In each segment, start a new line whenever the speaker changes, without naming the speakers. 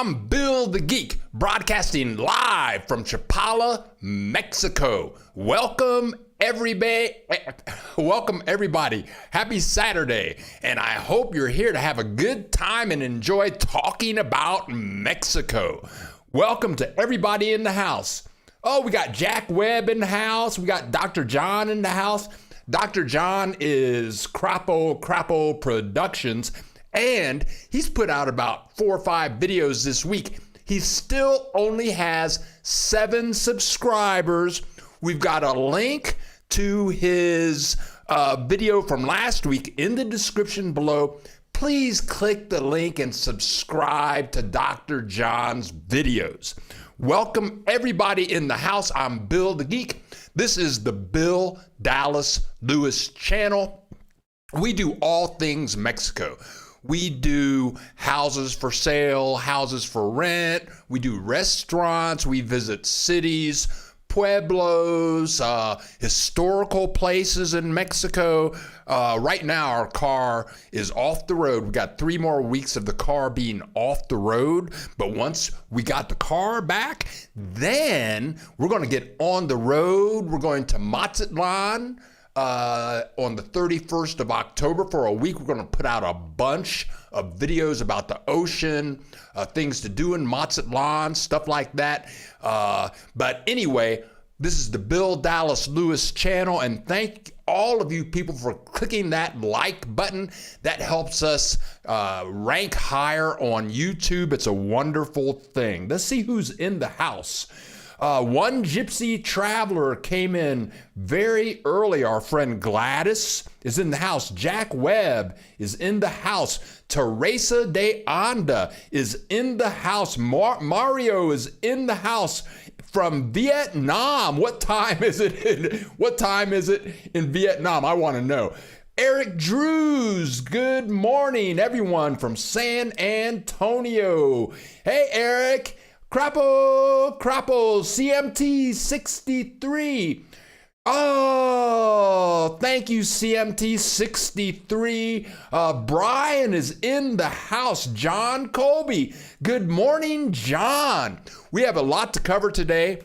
I'm Bill the Geek, broadcasting live from Chapala, Mexico. Welcome everybody. Happy Saturday. And I hope you're here to have a good time and enjoy talking about Mexico. Welcome to everybody in the house. Oh, we got Jack Webb in the house. We got Dr. John in the house. Dr. John is Crapo Productions, and he's put out about 4 or 5 videos this week. He still only has 7 subscribers. We've got a link to his video from last week in the description below. Please click the link and subscribe to Dr. John's videos. Welcome everybody in the house. I'm Bill the Geek. This is the Bill Dallas Lewis channel. We do all things Mexico. We do houses for sale, houses for rent. We do restaurants. We visit cities, pueblos, historical places in Mexico. Right now, our car is off the road. We got 3 more weeks of the car being off the road. But once we got the car back, then we're going to get on the road. We're going to Mazatlan on the 31st of October for a week. We're going to put out a bunch of videos about the ocean, things to do in Mazatlan, stuff like that. But anyway, this is the Bill Dallas Lewis channel, and thank all of you people for clicking that like button. That helps us rank higher on YouTube. It's a wonderful thing. Let's see who's in the house. One gypsy traveler came in very early. Our friend Gladys is in the house. Jack Webb is in the house. Teresa de Anda is in the house. Mario is in the house from Vietnam. What time is it in Vietnam? I want to know. Eric Drews, good morning, everyone from San Antonio. Hey, Eric. Crapo, CMT 63. Oh, thank you, CMT 63. Brian is in the house. John Colby. Good morning, John. We have a lot to cover today.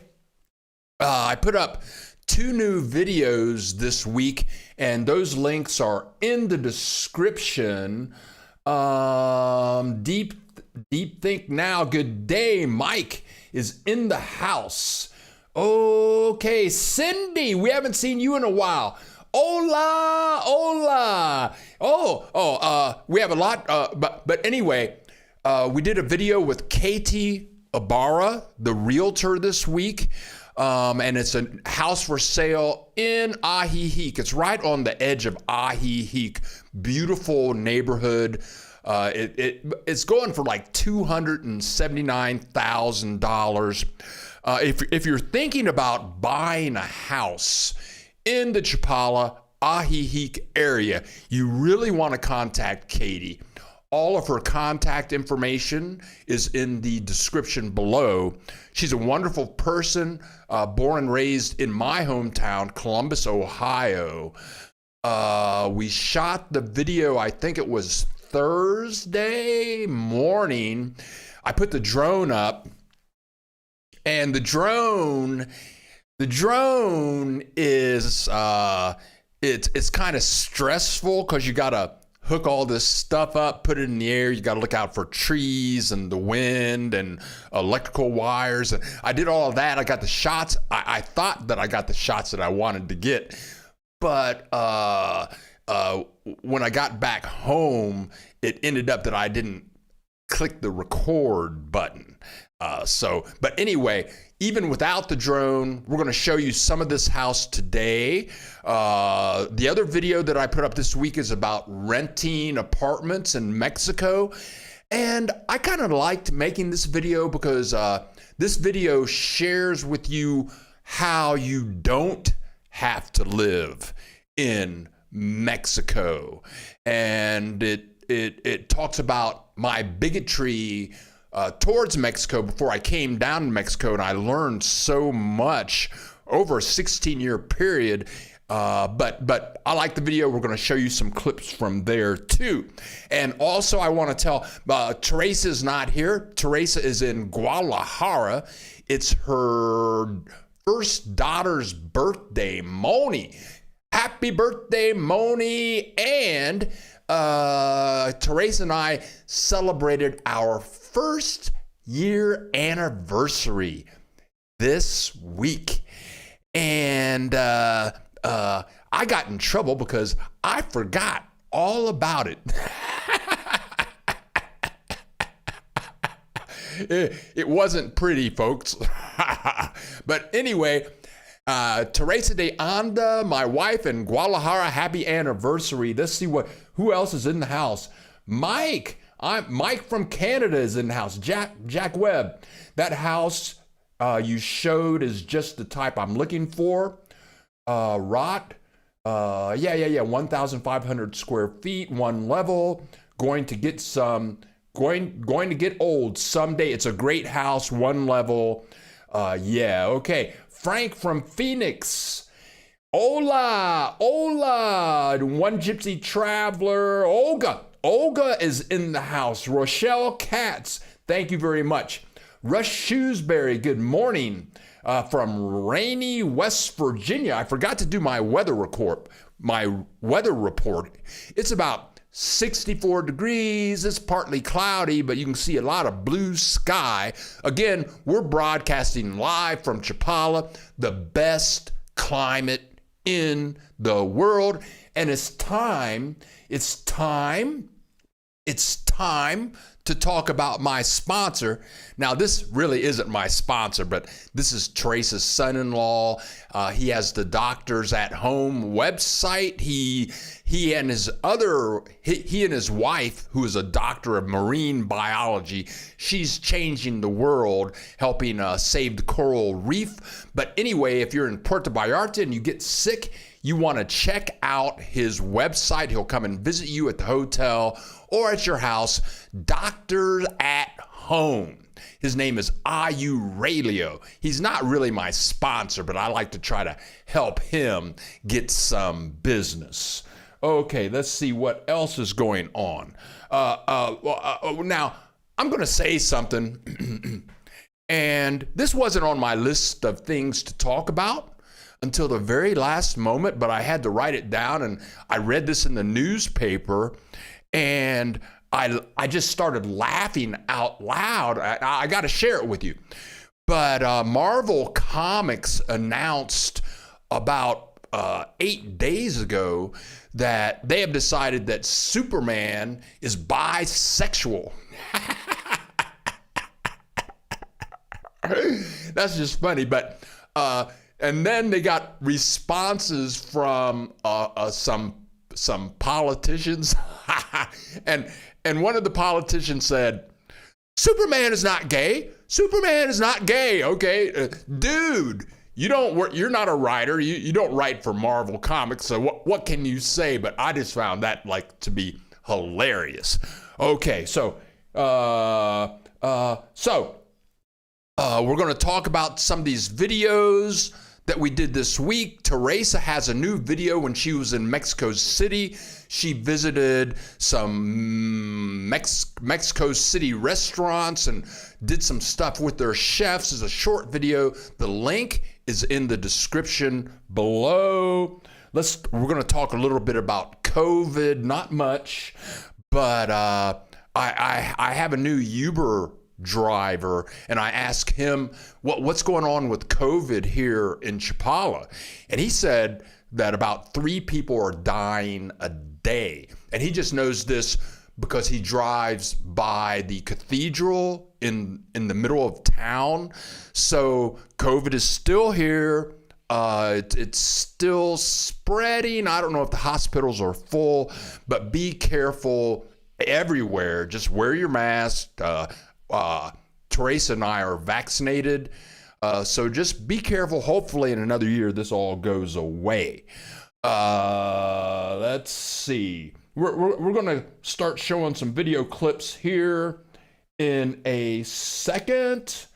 I put up 2 new videos this week, and those links are in the description. Deep Think Now, good day. Mike is in the house. Okay, Cindy, we haven't seen you in a while. Hola. We have a lot, but anyway, we did a video with Katie Ibarra, the realtor this week, and it's a house for sale in Ajijic. It's right on the edge of Ajijic. Beautiful neighborhood. It's going for like $279,000. If you're thinking about buying a house in the Chapala, Ajijic area, you really want to contact Katie. All of her contact information is in the description below. She's a wonderful person, born and raised in my hometown, Columbus, Ohio. We shot the video, I think it was Thursday morning. I put the drone up, and the drone is it's kind of stressful because you gotta hook all this stuff up, put it in the air. You gotta look out for trees and the wind and electrical wires. And I did all of that. I got the shots. I thought that I got the shots that I wanted to get, but when I got back home, it ended up that I didn't click the record button. But anyway, even without the drone, we're going to show you some of this house today. The other video that I put up this week is about renting apartments in Mexico. And I kind of liked making this video because this video shares with you how you don't have to live in Mexico, and it talks about my bigotry towards Mexico before I came down to Mexico, and I learned so much over a 16-year period But I like the video. We're going to show you some clips from there too. And also I want to tell, Teresa's not here. Teresa is in Guadalajara. It's her first daughter's birthday, Moni. Happy birthday, Moni. And Teresa and I celebrated our first year anniversary this week. And I got in trouble because I forgot all about it. It wasn't pretty, folks. But anyway, Teresa de Anda, my wife in Guadalajara, happy anniversary. Let's see who else is in the house. Mike from Canada is in the house. Jack Webb. That house you showed is just the type I'm looking for. Rot. 1,500 square feet, one level. Going to get old someday. It's a great house, one level. Okay. Frank from Phoenix. Hola. One gypsy traveler. Olga is in the house. Rochelle Katz. Thank you very much. Rush Shrewsbury, good morning. From rainy West Virginia. I forgot to do my weather report. It's about 64 degrees. It's partly cloudy, but you can see a lot of blue sky. Again, we're broadcasting live from Chapala, the best climate in the world. And it's time to talk about my sponsor. Now, this really isn't my sponsor, but this is Teresa's son-in-law. He has the Doctors at Home website. He and his wife, who is a doctor of marine biology, she's changing the world, helping save the coral reef. But anyway, if you're in Puerto Vallarta and you get sick, you want to check out his website. He'll come and visit you at the hotel or at your house. Doctors at Home. His name is Aurelio. He's not really my sponsor, but I like to try to help him get some business. Okay, let's see what else is going on. Now, I'm going to say something, and this wasn't on my list of things to talk about until the very last moment, but I had to write it down, and I read this in the newspaper, and I just started laughing out loud. I got to share it with you. But Marvel Comics announced about 8 days ago that they have decided that Superman is bisexual. That's just funny, but and then they got responses from some politicians, and one of the politicians said, "Superman is not gay. Superman is not gay." Okay, dude, you're not a writer. You don't write for Marvel Comics. So what can you say? But I just found that to be hilarious. Okay, so we're going to talk about some of these videos that we did this week. Teresa has a new video when she was in Mexico City. She visited some Mexico City restaurants and did some stuff with their chefs. It's a short video. The link is in the description below. We're going to talk a little bit about COVID, not much, but I have a new Uber driver, and I asked him what's going on with COVID here in Chapala, and he said that about 3 people are dying a day, and he just knows this because he drives by the cathedral in the middle of town. So COVID is still here. It's still spreading. I don't know if the hospitals are full, but be careful everywhere. Just wear your mask. Teresa and I are vaccinated, so just be careful. Hopefully in another year this all goes away. Let's see. We're going to start showing some video clips here in a second.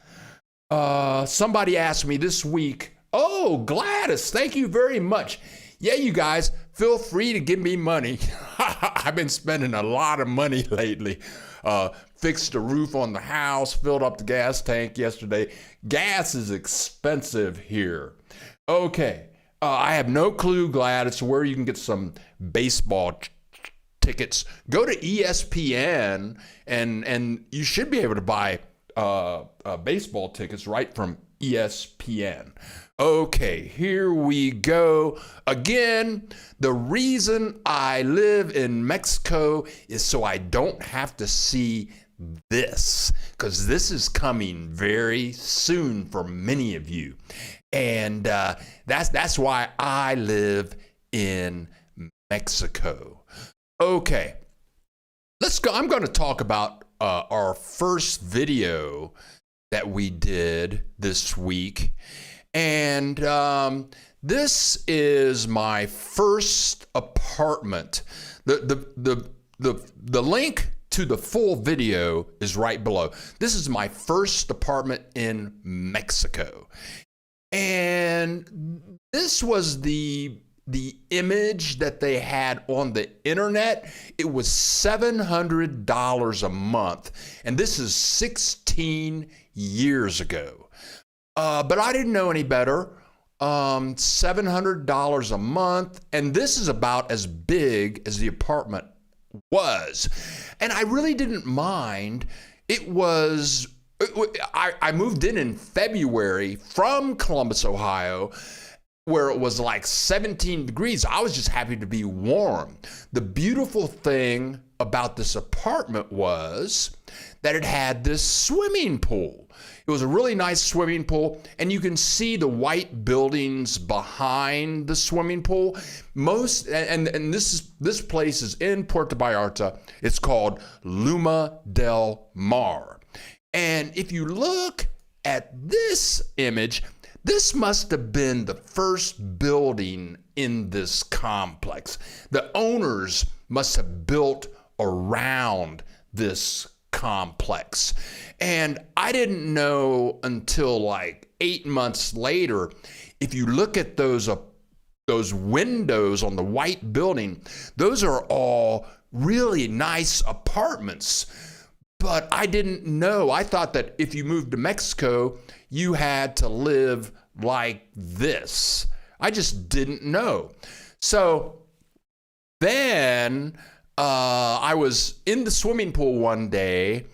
Somebody asked me this week, oh, Gladys, thank you very much. Yeah, you guys, feel free to give me money. I've been spending a lot of money lately. Fixed the roof on the house, filled up the gas tank yesterday. Gas is expensive here. Okay, I have no clue, Gladys, where you can get some baseball tickets. Go to ESPN, and you should be able to buy baseball tickets right from ESPN. Okay, here we go. Again, the reason I live in Mexico is so I don't have to see this, because this is coming very soon for many of you. And that's why I live in Mexico. Okay, let's go. I'm going to talk about our first video that we did this week. And this is my first apartment. The link to the full video is right below. This is my first apartment in Mexico. And this was the image that they had on the internet. It was $700 a month. And this is 16 years ago. But I didn't know any better. $700 a month. And this is about as big as the apartment was. And I really didn't mind. I moved in February from Columbus, Ohio, where it was like 17 degrees. I was just happy to be warm. The beautiful thing about this apartment was that it had this swimming pool. It was a really nice swimming pool, and you can see the white buildings behind the swimming pool. This place is in Puerto Vallarta. It's called Luma del Mar. And if you look at this image, this must have been the first building in this complex. The owners must have built around this complex. And I didn't know until like 8 months later, if you look at those windows on the white building, those are all really nice apartments. But I didn't know. I thought that if you moved to Mexico, you had to live like this. I just didn't know. So then I was in the swimming pool one day.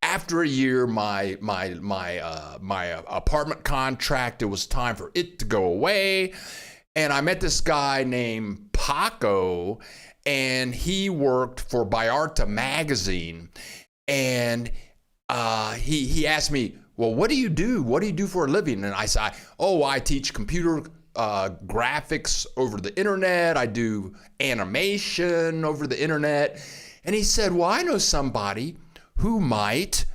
After a year, my apartment contract, it was time for it to go away. And I met this guy named Paco, and he worked for Vallarta magazine. And he asked me, well, what do you do? What do you do for a living? And I said, I teach computer graphics over the internet. I do animation over the internet. And he said, well, I know somebody who might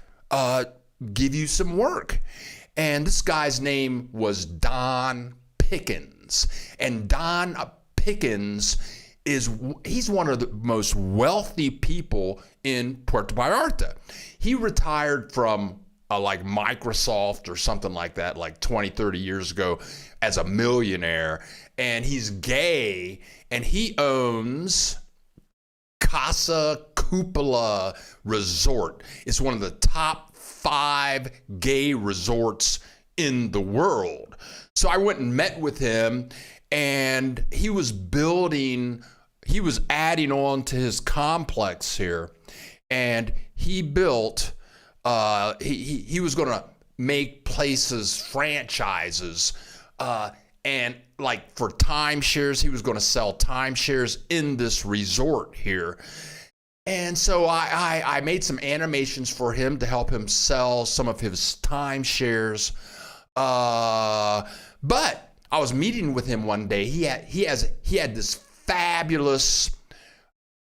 give you some work. And this guy's name was Don Pickens. And Don Pickens he's one of the most wealthy people in Puerto Vallarta. He retired from like Microsoft or something like that, like 20, 30 years ago as a millionaire. And he's gay, and he owns Casa Cupola Resort. It's one of the top 5 gay resorts in the world. So I went and met with him, and he was adding on to his complex here, and he built, he was going to make places franchises, and like for timeshares, he was going to sell timeshares in this resort here. And so I made some animations for him to help him sell some of his timeshares. But I was meeting with him one day. He had this fabulous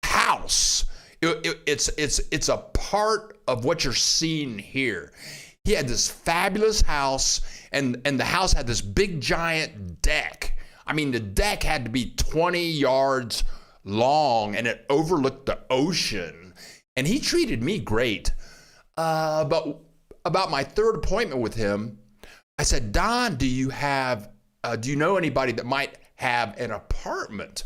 house. It's a part of what you're seeing here. He had this fabulous house, and the house had this big giant deck. I mean, the deck had to be 20 yards long, and it overlooked the ocean. And he treated me great. But about my third appointment with him, I said, Don, do you know anybody that might have an apartment?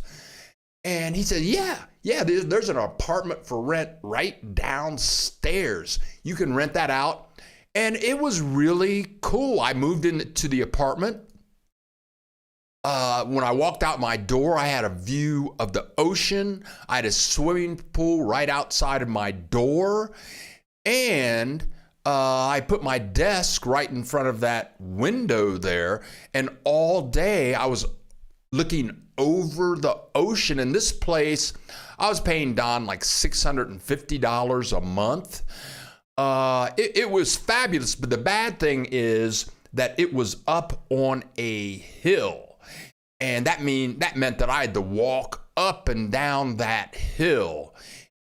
And he said, yeah, there's an apartment for rent right downstairs. You can rent that out. And it was really cool. I moved into the apartment. When I walked out my door, I had a view of the ocean. I had a swimming pool right outside of my door. And I put my desk right in front of that window there. And all day I was looking over the ocean. In this place, I was paying Don like $650 a month. It was fabulous, but the bad thing is that it was up on a hill. And that meant that I had to walk up and down that hill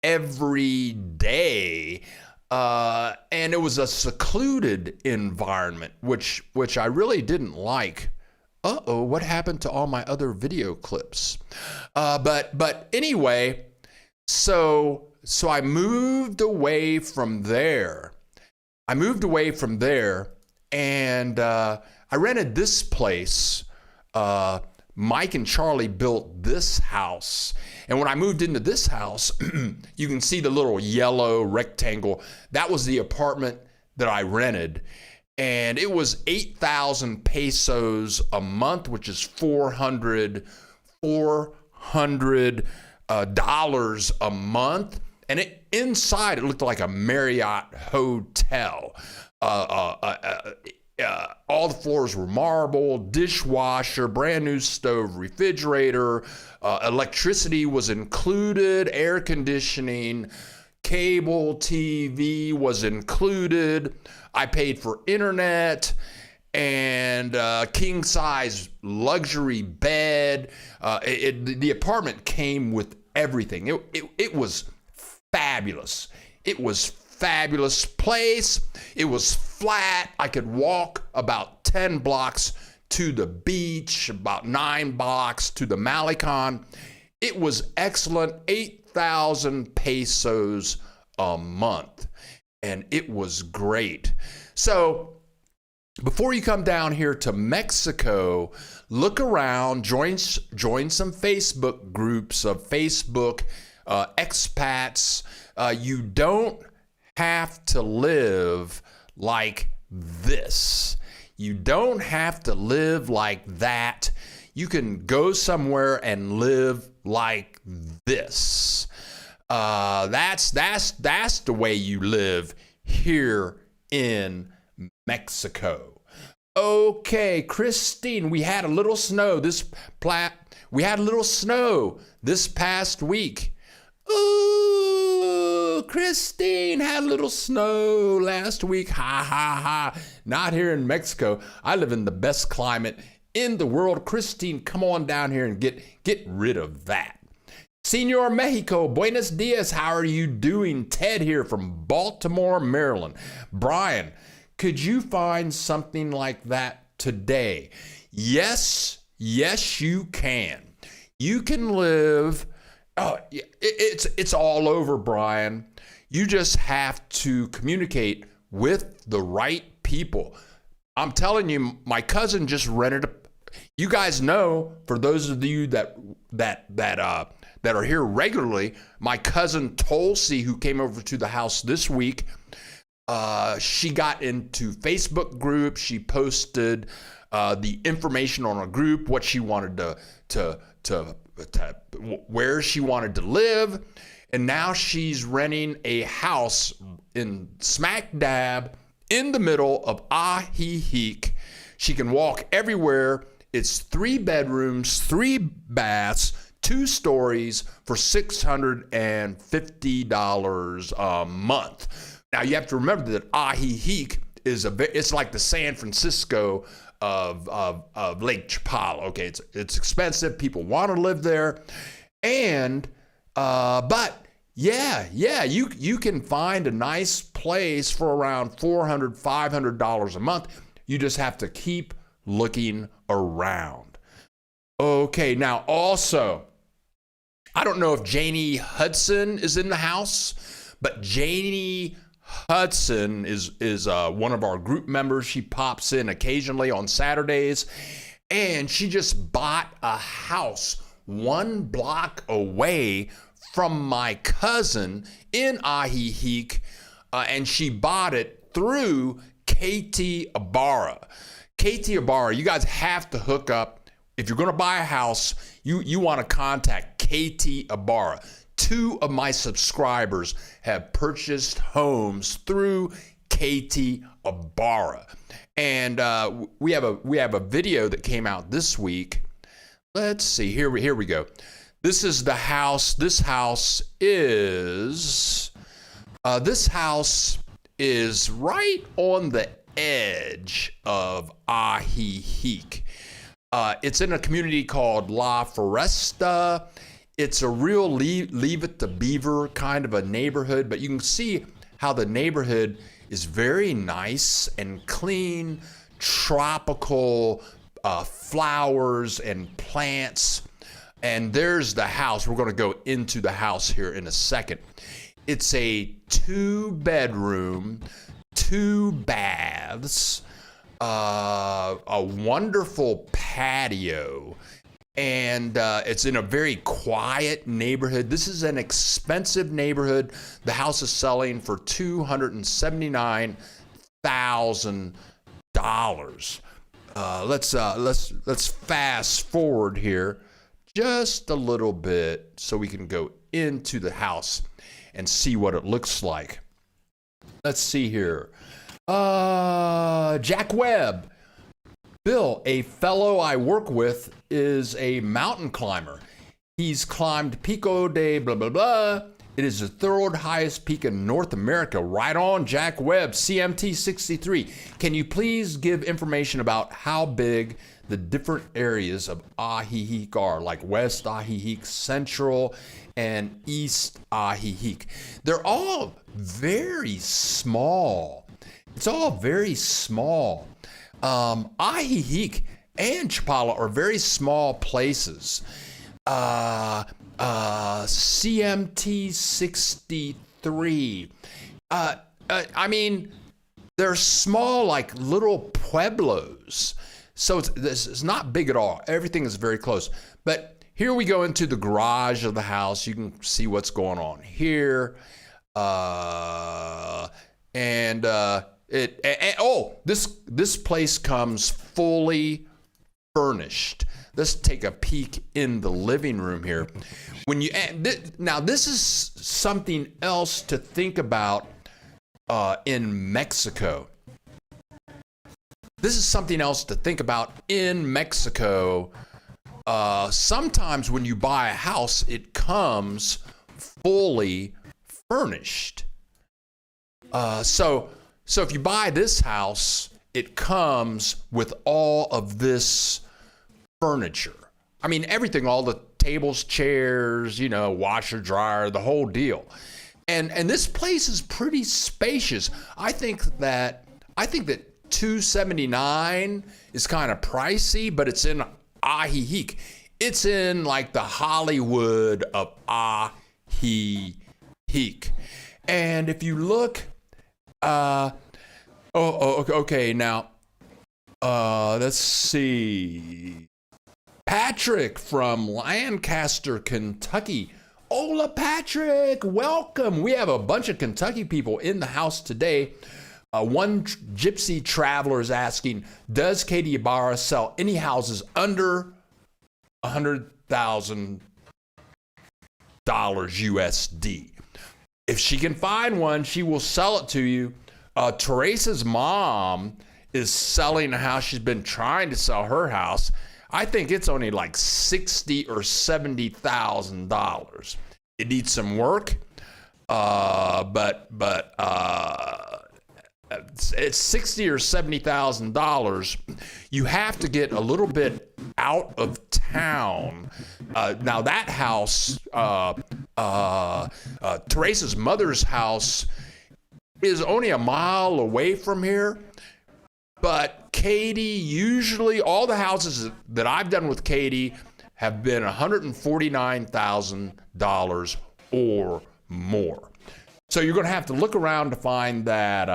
every day. And it was a secluded environment, which I really didn't like. Uh-oh, what happened to all my other video clips? But anyway, so I moved away from there. And I rented this place. Mike and Charlie built this house. And when I moved into this house, you can see the little yellow rectangle. That was the apartment that I rented. And it was 8,000 pesos a month, which is $400 dollars a month. And inside, it looked like a Marriott hotel. All the floors were marble, dishwasher, brand new stove, refrigerator, electricity was included, air conditioning, cable TV was included. I paid for internet and king size luxury bed. The apartment came with everything. It was fabulous. It was fabulous place. It was flat. I could walk about 10 blocks to the beach, about 9 blocks to the Malecon. It was excellent. 8,000 pesos a month. And it was great. So before you come down here to Mexico, look around, join some Facebook groups of Facebook expats. You don't have to live like this. You don't have to live like that. You can go somewhere and live like this. That's the way you live here in Mexico. Okay, Christine, we had a little snow this past week. Ooh, Christine had a little snow last week. Ha, ha, ha. Not here in Mexico. I live in the best climate in the world. Christine, come on down here and get rid of that. Senor Mexico, buenos dias. How are you doing? Ted here from Baltimore, Maryland. Brian, could you find something like that today? Yes, you can. You can live... Oh, it's all over, Brian. You just have to communicate with the right people. I'm telling you, my cousin just rented you guys know, for those of you that are here regularly, my cousin Tulsi, who came over to the house this week, she got into Facebook group. She posted the information on a group, what she wanted to where she wanted to live, and now she's renting a house in smack dab in the middle of Ajijic. She can walk everywhere. It's 3 bedrooms, 3 baths, 2 stories for $650 a month. Now you have to remember that Ajijic it's like the San Francisco of Lake Chapala. Okay, it's expensive. People want to live there, and but you can find a nice place for around $400-$500 a month. You just have to keep looking around. Okay, now also, I don't know if Janie Hudson is in the house, but Janie Hudson is one of our group members. She pops in occasionally on Saturdays, And she just bought a house 1 block away from my cousin in Ajijic, and she bought it through Katie Ibarra. Katie Ibarra, you guys have to hook up. If you're going to buy a house, you want to contact Katie Ibarra. 2 of my subscribers have purchased homes through Katie Ibarra. And we have a video that came out this week. Let's see, here we go. This is the house. This house is right on the edge of Ajijic. It's in a community called La Foresta. It's a real leave it to Beaver kind of a neighborhood, but you can see how the neighborhood is very nice and clean, tropical flowers and plants. And there's the house. We're going to go into the house here in a second. It's a 2-bedroom, 2 baths, a wonderful patio, and it's in a very quiet neighborhood. This is an expensive neighborhood. The house is selling for $279,000. Let's fast forward here just a little bit so we can go into the house and see what it looks like. Let's see here. Jack Webb. Bill, a fellow I work with, is a mountain climber. He's climbed Pico de blah, blah, blah. It is the 3rd highest peak in North America. Right on, Jack Webb, CMT 63. Can you please give information about how big the different areas of Ajijic are, like West Ajijic, Central, and East Ajijic? They're all very small. It's all very small. Ajijic and Chapala are very small places. CMT 63. I mean, they're small, like little pueblos. So it's not big at all. Everything is very close. But here we go into the garage of the house. You can see what's going on here. This place comes fully furnished. Let's take a peek in the living room here. Now this is something else to think about in Mexico. This is something else to think about in Mexico. Sometimes when you buy a house, it comes fully furnished. So if you buy this house, it comes with all of this furniture. I mean, everything, all the tables, chairs, washer, dryer, the whole deal. And this place is pretty spacious. I think that $279 is kind of pricey, but it's in Ajijic. It's in like the Hollywood of Ajijic. And if you look, okay, now, let's see. Patrick from Lancaster, Kentucky. Hola, Patrick, welcome. We have a bunch of Kentucky people in the house today. One gypsy traveler is asking, does Katie Ibarra sell any houses under $100,000 USD? If she can find one, she will sell it to you. Teresa's mom is selling a house. She's been trying to sell her house. I think it's only like $60,000 or $70,000. It needs some work, but it's $60,000 or $70,000. You have to get a little bit out of town. Now that house, Teresa's mother's house, is only a mile away from here. But Katie, usually all the houses that I've done with Katie have been $149,000 or more. So you're going to have to look around to find that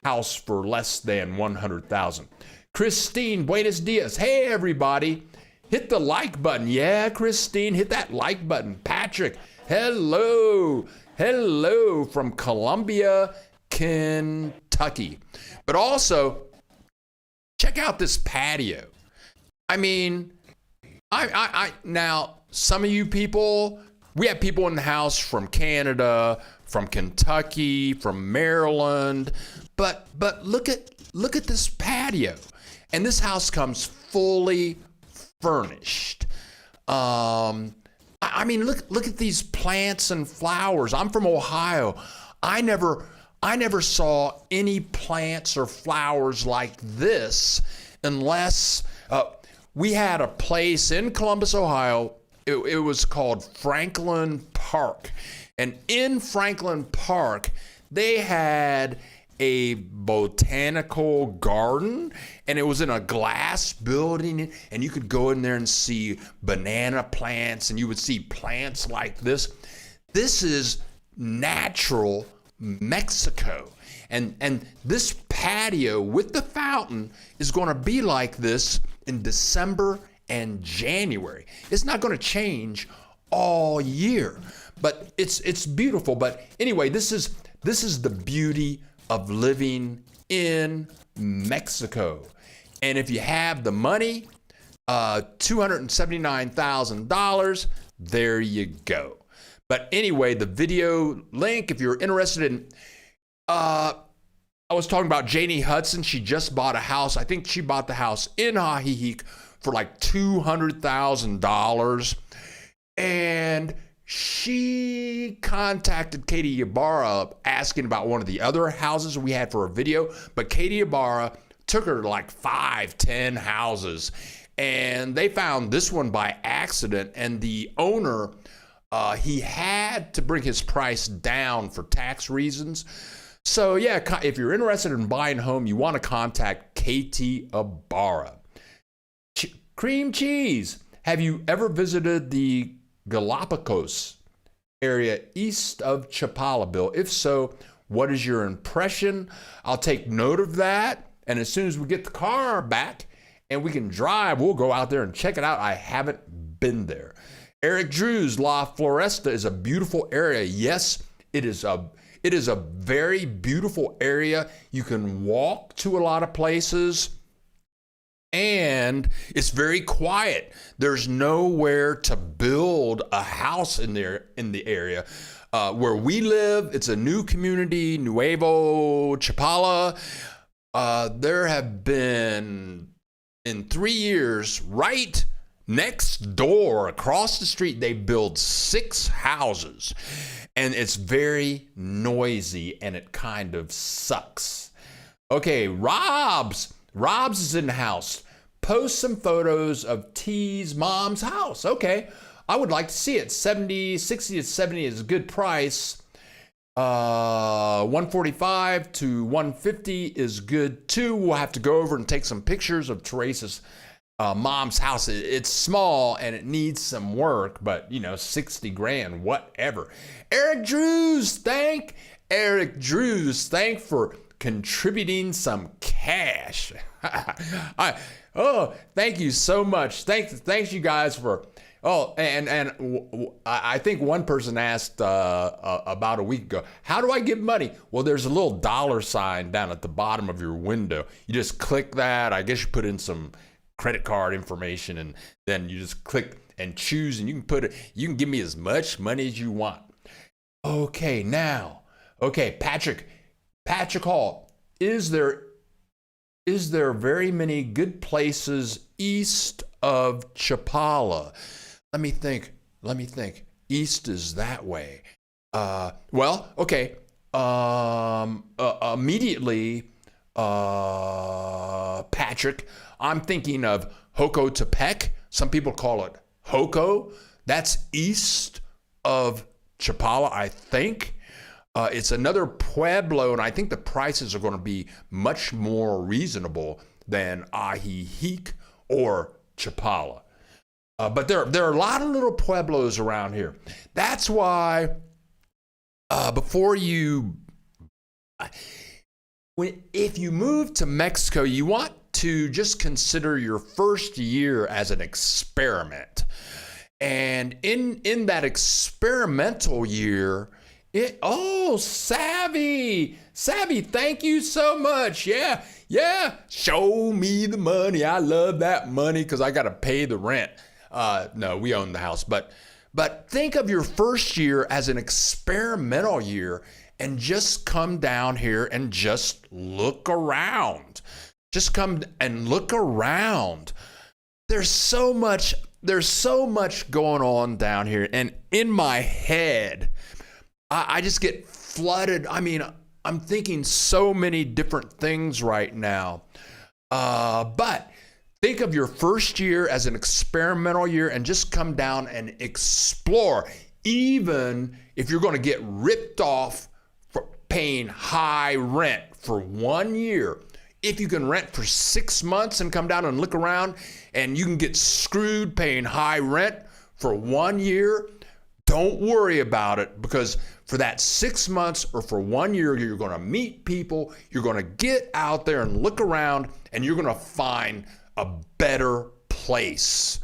house for less than $100,000. Christine, buenos dias. Hey, everybody. Hit the like button. Yeah, Christine, hit that like button. Patrick, hello. Hello from Columbia, Kentucky. But also, check out this patio. I mean, now, some of you people, we have people in the house from Canada, from Kentucky, from Maryland, but look at this patio. And this house comes fully furnished. I mean, look at these plants and flowers. I'm from Ohio. I never saw any plants or flowers like this unless we had a place in Columbus, Ohio. It was called Franklin Park. And in Franklin Park, they had a botanical garden, and it was in a glass building, and you could go in there and see banana plants, and you would see plants like this. This is natural Mexico. And this patio with the fountain is going to be like this in December and January. It's not going to change all year, but it's beautiful. But anyway, this is the beauty of living in Mexico. And if you have the money, $279,000, there you go. But anyway, the video link, if you're interested in, I was talking about Janie Hudson. She just bought a house. I think she bought the house in Ajijic for like $200,000. And she contacted Katie Ybarra asking about one of the other houses we had for a video, but Katie Ybarra took her to like 5-10 houses, and they found this one by accident, and the owner, he had to bring his price down for tax reasons. So yeah, if you're interested in buying a home, you want to contact Katie Ybarra. Cream cheese. Have you ever visited the Galapagos area east of Chapala, Bill? If so, what is your impression? I'll take note of that, and as soon as we get the car back and we can drive, we'll go out there and check it out. I haven't been there. Eric Drews, La Floresta is a beautiful area. Yes, it is a very beautiful area. You can walk to a lot of places, and it's very quiet. There's nowhere to build a house in there in the area. Where we live, it's a new community, Nuevo Chapala. There have been, in 3 years, right next door, across the street, they build 6 houses. And it's very noisy, and it kind of sucks. Okay, Rob's is in the house. Post some photos of T's mom's house. Okay, I would like to see it. 60 to 70 is a good price. 145 to 150 is good too. We'll have to go over and take some pictures of Teresa's mom's house. It's small and it needs some work, but 60 grand, whatever. Eric Drews, thank for contributing some cash. Thank you so much. Thanks you guys for. I think one person asked about a week ago, how do I give money? Well, there's a little $sign down at the bottom of your window. You just click that. I guess you put in some credit card information, and then you just click and choose, and you can give me as much money as you want. Okay, Patrick Hall, is there very many good places east of Chapala? Let me think. East is that way. Immediately, Patrick, I'm thinking of Jocotepec. Some people call it Joco. That's east of Chapala, I think. It's another pueblo, and I think the prices are going to be much more reasonable than Ajijic or Chapala. But there are a lot of little pueblos around here. That's why if you move to Mexico, you want to just consider your first year as an experiment. And in that experimental year, Savvy, thank you so much. Yeah, show me the money. I love that money because I got to pay the rent. No, we own the house, but think of your first year as an experimental year and just come down here and just look around. Just come and look around. There's so much going on down here. And in my head, I just get flooded. I mean, I'm thinking so many different things right now. But think of your first year as an experimental year and just come down and explore. Even if you're going to get ripped off for paying high rent for 1 year, if you can rent for 6 months and come down and look around and you can get screwed paying high rent for 1 year, don't worry about it, because for that 6 months or for 1 year, you're going to meet people, you're going to get out there and look around, and you're going to find a better place.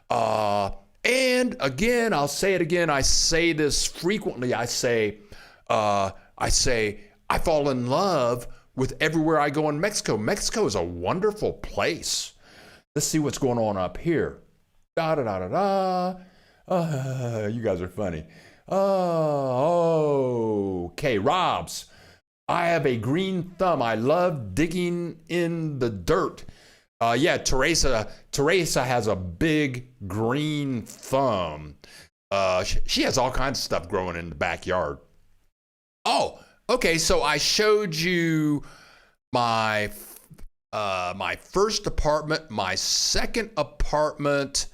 And again, I'll say it again. I say this frequently. I say, I fall in love with everywhere I go in Mexico. Mexico is a wonderful place. Let's see what's going on up here. You guys are funny. Okay, Robs. I have a green thumb. I love digging in the dirt. Yeah, Teresa has a big green thumb. She has all kinds of stuff growing in the backyard. Oh, okay. So I showed you my first apartment, my second apartment.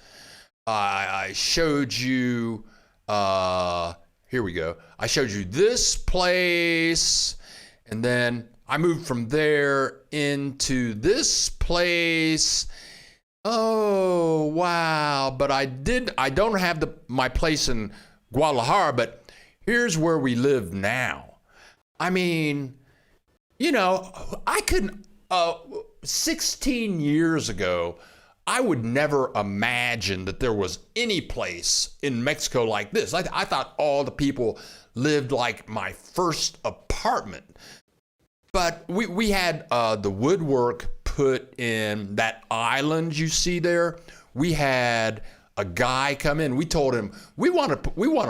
I showed you. Here we go. I showed you this place, and then I moved from there into this place. Oh, wow. But I don't have my place in Guadalajara, but here's where we live now. I mean, I could, 16 years ago, I would never imagine that there was any place in Mexico like this. I thought all the people lived like my first apartment. But we had the woodwork put in that island you see there. We had a guy come in. We told him, we want a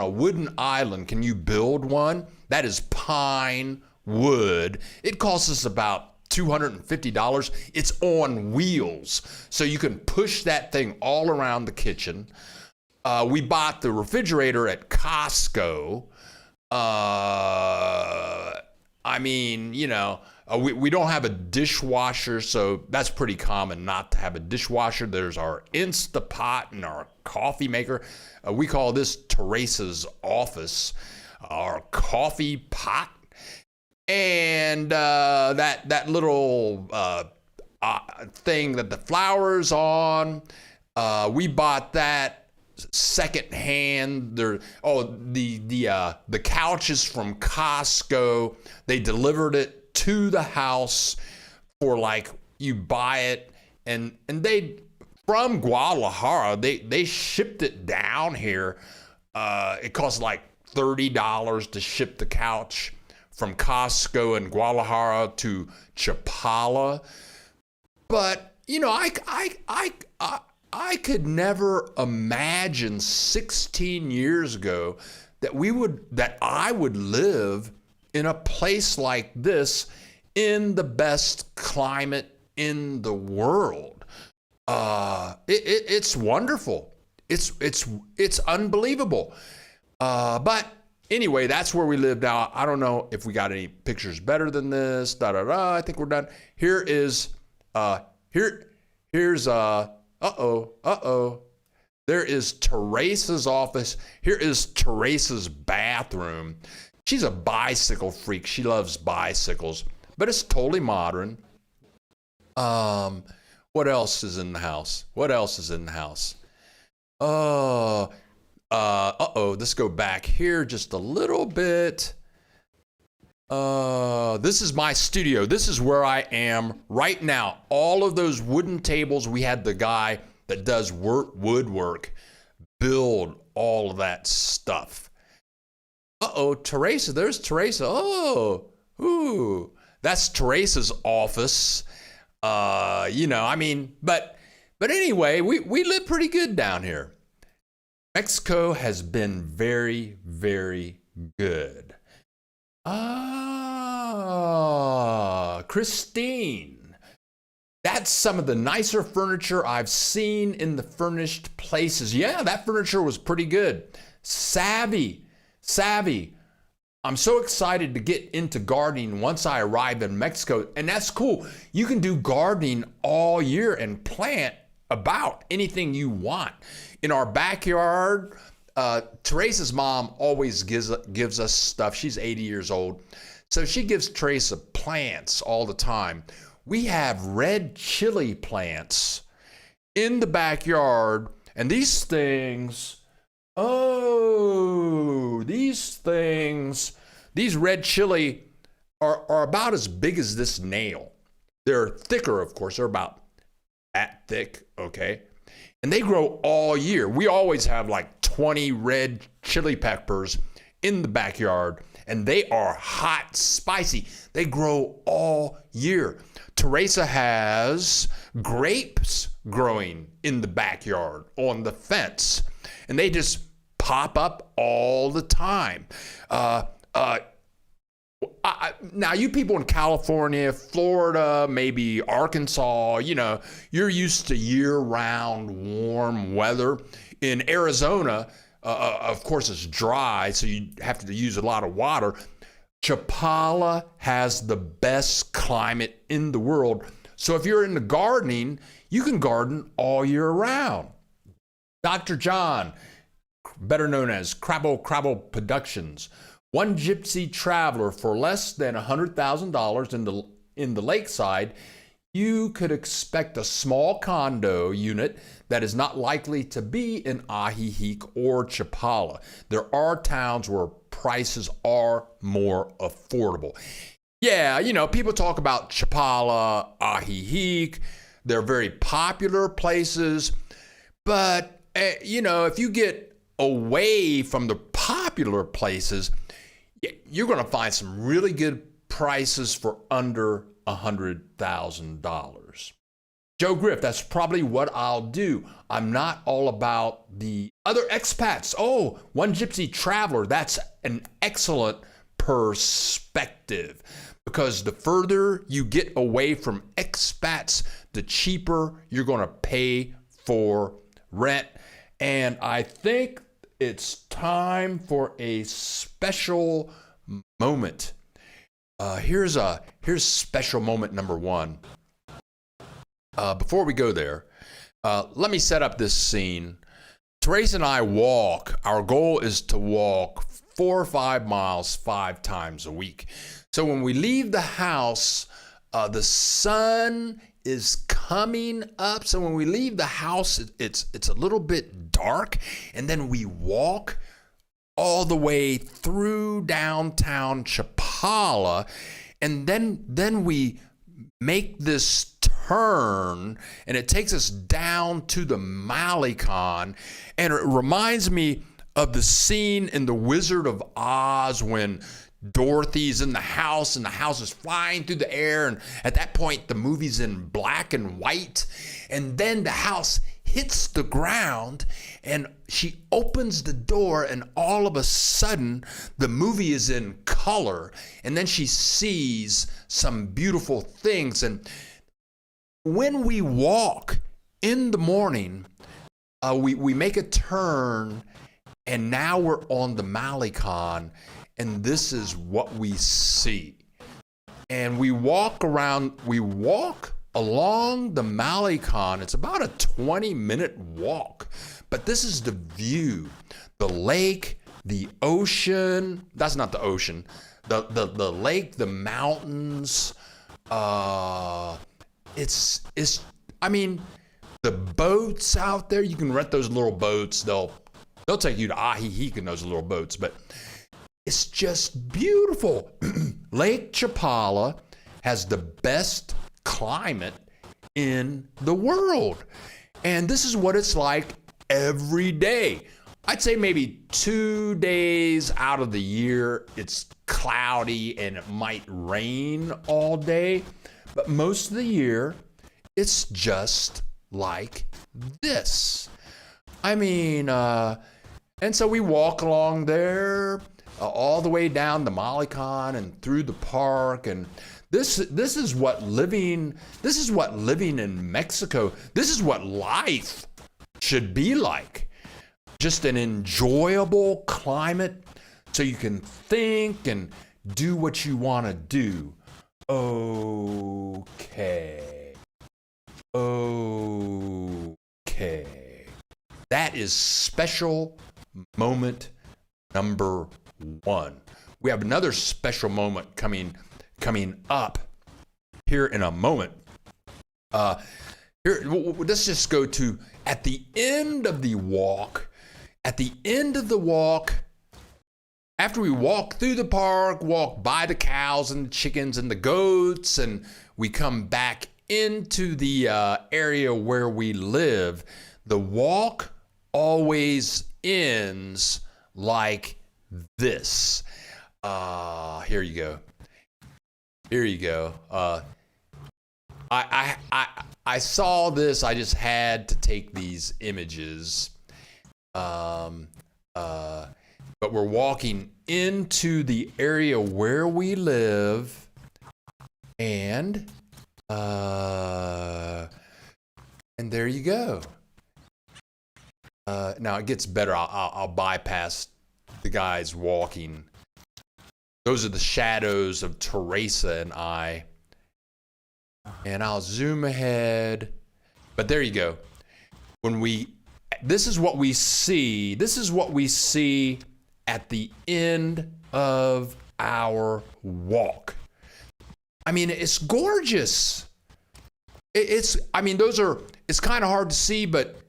wooden island. Can you build one? That is pine wood. It costs us about $250. It's on wheels, so you can push that thing all around the kitchen. We bought the refrigerator at Costco. I mean, we don't have a dishwasher, so that's pretty common not to have a dishwasher. There's our Instapot and our coffee maker. We call this Teresa's office, our coffee pot. And that little thing that the flour's on, we bought that secondhand. The couches from Costco. They delivered it to the house for you buy it, and they from Guadalajara. They shipped it down here. It cost $30 to ship the couch from Costco in Guadalajara to Chapala. But, I could never imagine 16 years ago that I would live in a place like this in the best climate in the world. It's wonderful. It's unbelievable. But anyway, that's where we live now. I don't know if we got any pictures better than this. I think we're done. Here's there is Teresa's office. Here is Teresa's bathroom. She's a bicycle freak. She loves bicycles, but it's totally modern. What else is in the house? Let's go back here just a little bit. This is my studio. This is where I am right now. All of those wooden tables, we had the guy that does woodwork build all of that stuff. Uh-oh, Teresa, there's Teresa. Oh, ooh, that's Teresa's office. But anyway, we live pretty good down here. Mexico has been very, very good. Christine, that's some of the nicer furniture I've seen in the furnished places. Yeah, that furniture was pretty good. Savvy. I'm so excited to get into gardening once I arrive in Mexico, and that's cool. You can do gardening all year and plant about anything you want. In our backyard, Teresa's mom always gives us stuff. She's 80 years old, so she gives Teresa plants all the time. We have red chili plants in the backyard, and these things, these red chili are about as big as this nail. They're thicker, of course. They're about that thick, okay? And they grow all year. We always have like 20 red chili peppers in the backyard, and they are hot, spicy. They grow all year. Teresa has grapes growing in the backyard on the fence, and they just pop up all the time. Now, you people in California, Florida, maybe Arkansas, you're used to year-round warm weather. In Arizona, of course, it's dry, so you have to use a lot of water. Chapala has the best climate in the world. So if you're into gardening, you can garden all year round. Dr. John, better known as Crabble Productions, one gypsy traveler for less than $100,000 in the lakeside, you could expect a small condo unit that is not likely to be in Ajijic or Chapala. There are towns where prices are more affordable. Yeah, people talk about Chapala, Ajijic. They're very popular places. But, if you get away from the popular places, you're going to find some really good prices for under $100,000. Joe Griff, that's probably what I'll do. I'm not all about the other expats. Oh, one gypsy traveler, that's an excellent perspective, because the further you get away from expats, the cheaper you're going to pay for rent. And I think it's time for a special moment. Here's special moment number one. Before we go there, let me set up this scene. Teresa and I walk. Our goal is to walk 4 or 5 miles 5 times a week. So when we leave the house, the sun is coming up. So when we leave the house, it's a little bit dark, and then we walk all the way through downtown Chapala, and then we make this turn, and it takes us down to the Malecon, and it reminds me of the scene in The Wizard of Oz when Dorothy's in the house and the house is flying through the air, and at that point the movie's in black and white, and then the house hits the ground and she opens the door, and all of a sudden the movie is in color, and then she sees some beautiful things. And when we walk in the morning, we make a turn, and now we're on the Malecon, and this is what we see. And we walk along the Malecon. It's about a 20-minute walk, but this is the view. The lake, the ocean. That's not the ocean. The lake, the mountains. The boats out there. You can rent those little boats. They'll take you to Ajijic in those little boats, but It's just beautiful. Lake Chapala has the best climate in the world. And this is what it's like every day. I'd say maybe 2 days out of the year, it's cloudy and it might rain all day. But most of the year, it's just like this. I mean, and so we walk along there all the way down to Malecon and through the park, and this is what living in Mexico, this is what life should be like. Just an enjoyable climate so you can think and do what you want to do. Okay. That is special moment number 1. We have another special moment coming up here in a moment. Here, let's just go to at the end of the walk. After we walk through the park, walk by the cows and the chickens and the goats, and we come back into the area where we live, the walk always ends like this. Here you go. I saw this. I just had to take these images. But we're walking into the area where we live, and there you go. Now it gets better. I'll bypass the guys walking. Those are the shadows of Teresa and I. And I'll zoom ahead. But there you go. This is what we see. This is what we see at the end of our walk. I mean, it's gorgeous. It's kind of hard to see, but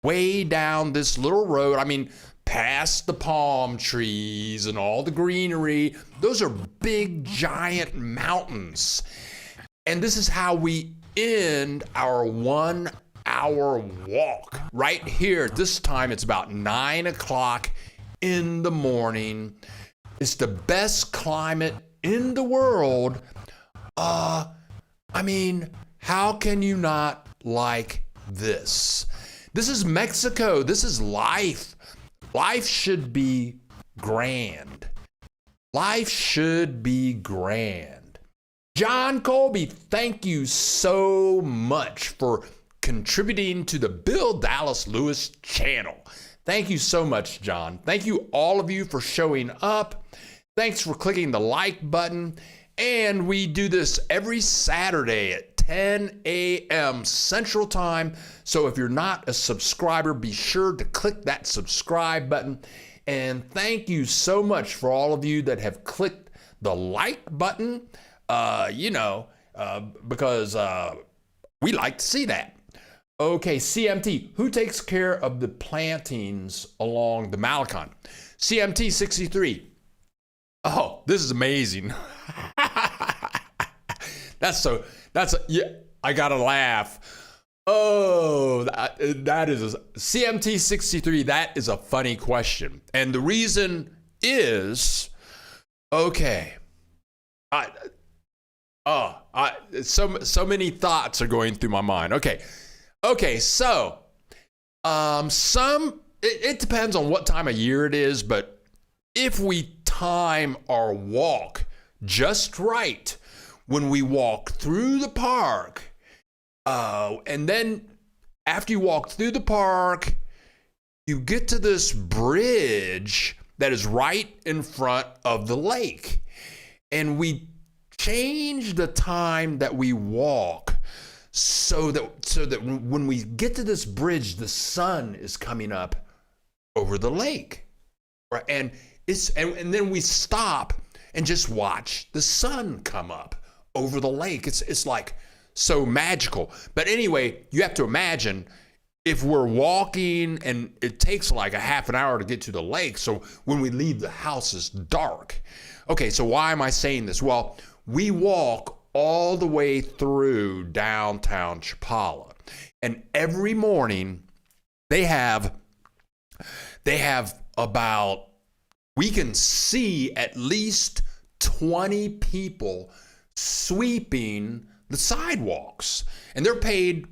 way down this little road, I mean, past the palm trees and all the greenery, those are big, giant mountains. And this is how we end our 1 hour walk right here. This time it's about 9 o'clock in the morning. It's the best climate in the world. I mean, how can you not like this? This is Mexico. This is life. Life should be grand. Life should be grand. John Colby, thank you so much for contributing to the Bill Dallas Lewis channel. Thank you so much, John. Thank you all of you for showing up. Thanks for clicking the like button. And we do this every Saturday at 10 a.m. Central Time. So if you're not a subscriber, be sure to click that subscribe button. And thank you so much for all of you that have clicked the like button, because we like to see that. Okay, CMT, who takes care of the plantings along the Malecon? CMT 63. Oh, this is amazing. I gotta laugh. Oh, that is CMT 63. That is a funny question. And the reason is, okay. So many thoughts are going through my mind. Okay, so it depends on what time of year it is, but if we time our walk just right, when we walk through the park, and then after you walk through the park, you get to this bridge that is right in front of the lake, and we change the time that we walk so that when we get to this bridge, the sun is coming up over the lake, right? And then we stop and just watch the sun come up over the lake. It's like so magical. But anyway, you have to imagine if we're walking and it takes like a half an hour to get to the lake, so when we leave the house it's dark. Okay, so why am I saying this? Well, we walk all the way through downtown Chapala, and every morning they have about, we can see at least 20 people sweeping the sidewalks, and they're paid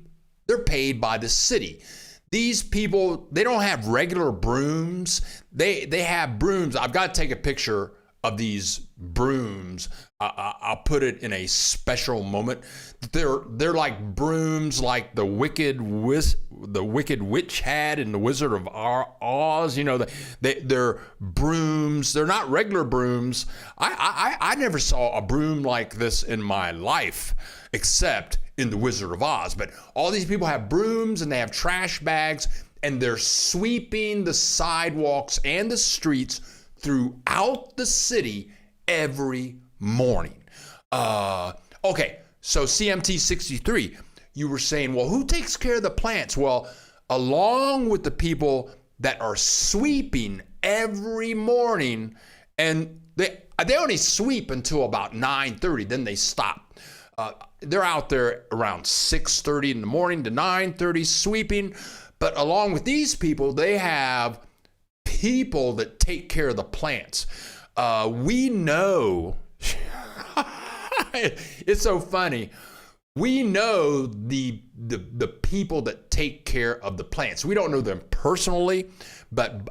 by the city. These people, they don't have regular brooms. They have brooms. I've got to take a picture of these brooms. I'll put it in a special moment. They're like brooms, like the Wicked Witch had in the Wizard of Oz. You know, they're brooms. They're not regular brooms. I never saw a broom like this in my life, except in the Wizard of Oz. But all these people have brooms and they have trash bags, and they're sweeping the sidewalks and the streets throughout the city every morning. Okay, so CMT 63, you were saying, well, who takes care of the plants? Well, along with the people that are sweeping every morning, and they only sweep until about 9:30, then they stop. They're out there around 6:30 in the morning to 9:30 sweeping. But along with these people, they have people that take care of the plants. We know, it's so funny. We know the people that take care of the plants. We don't know them personally,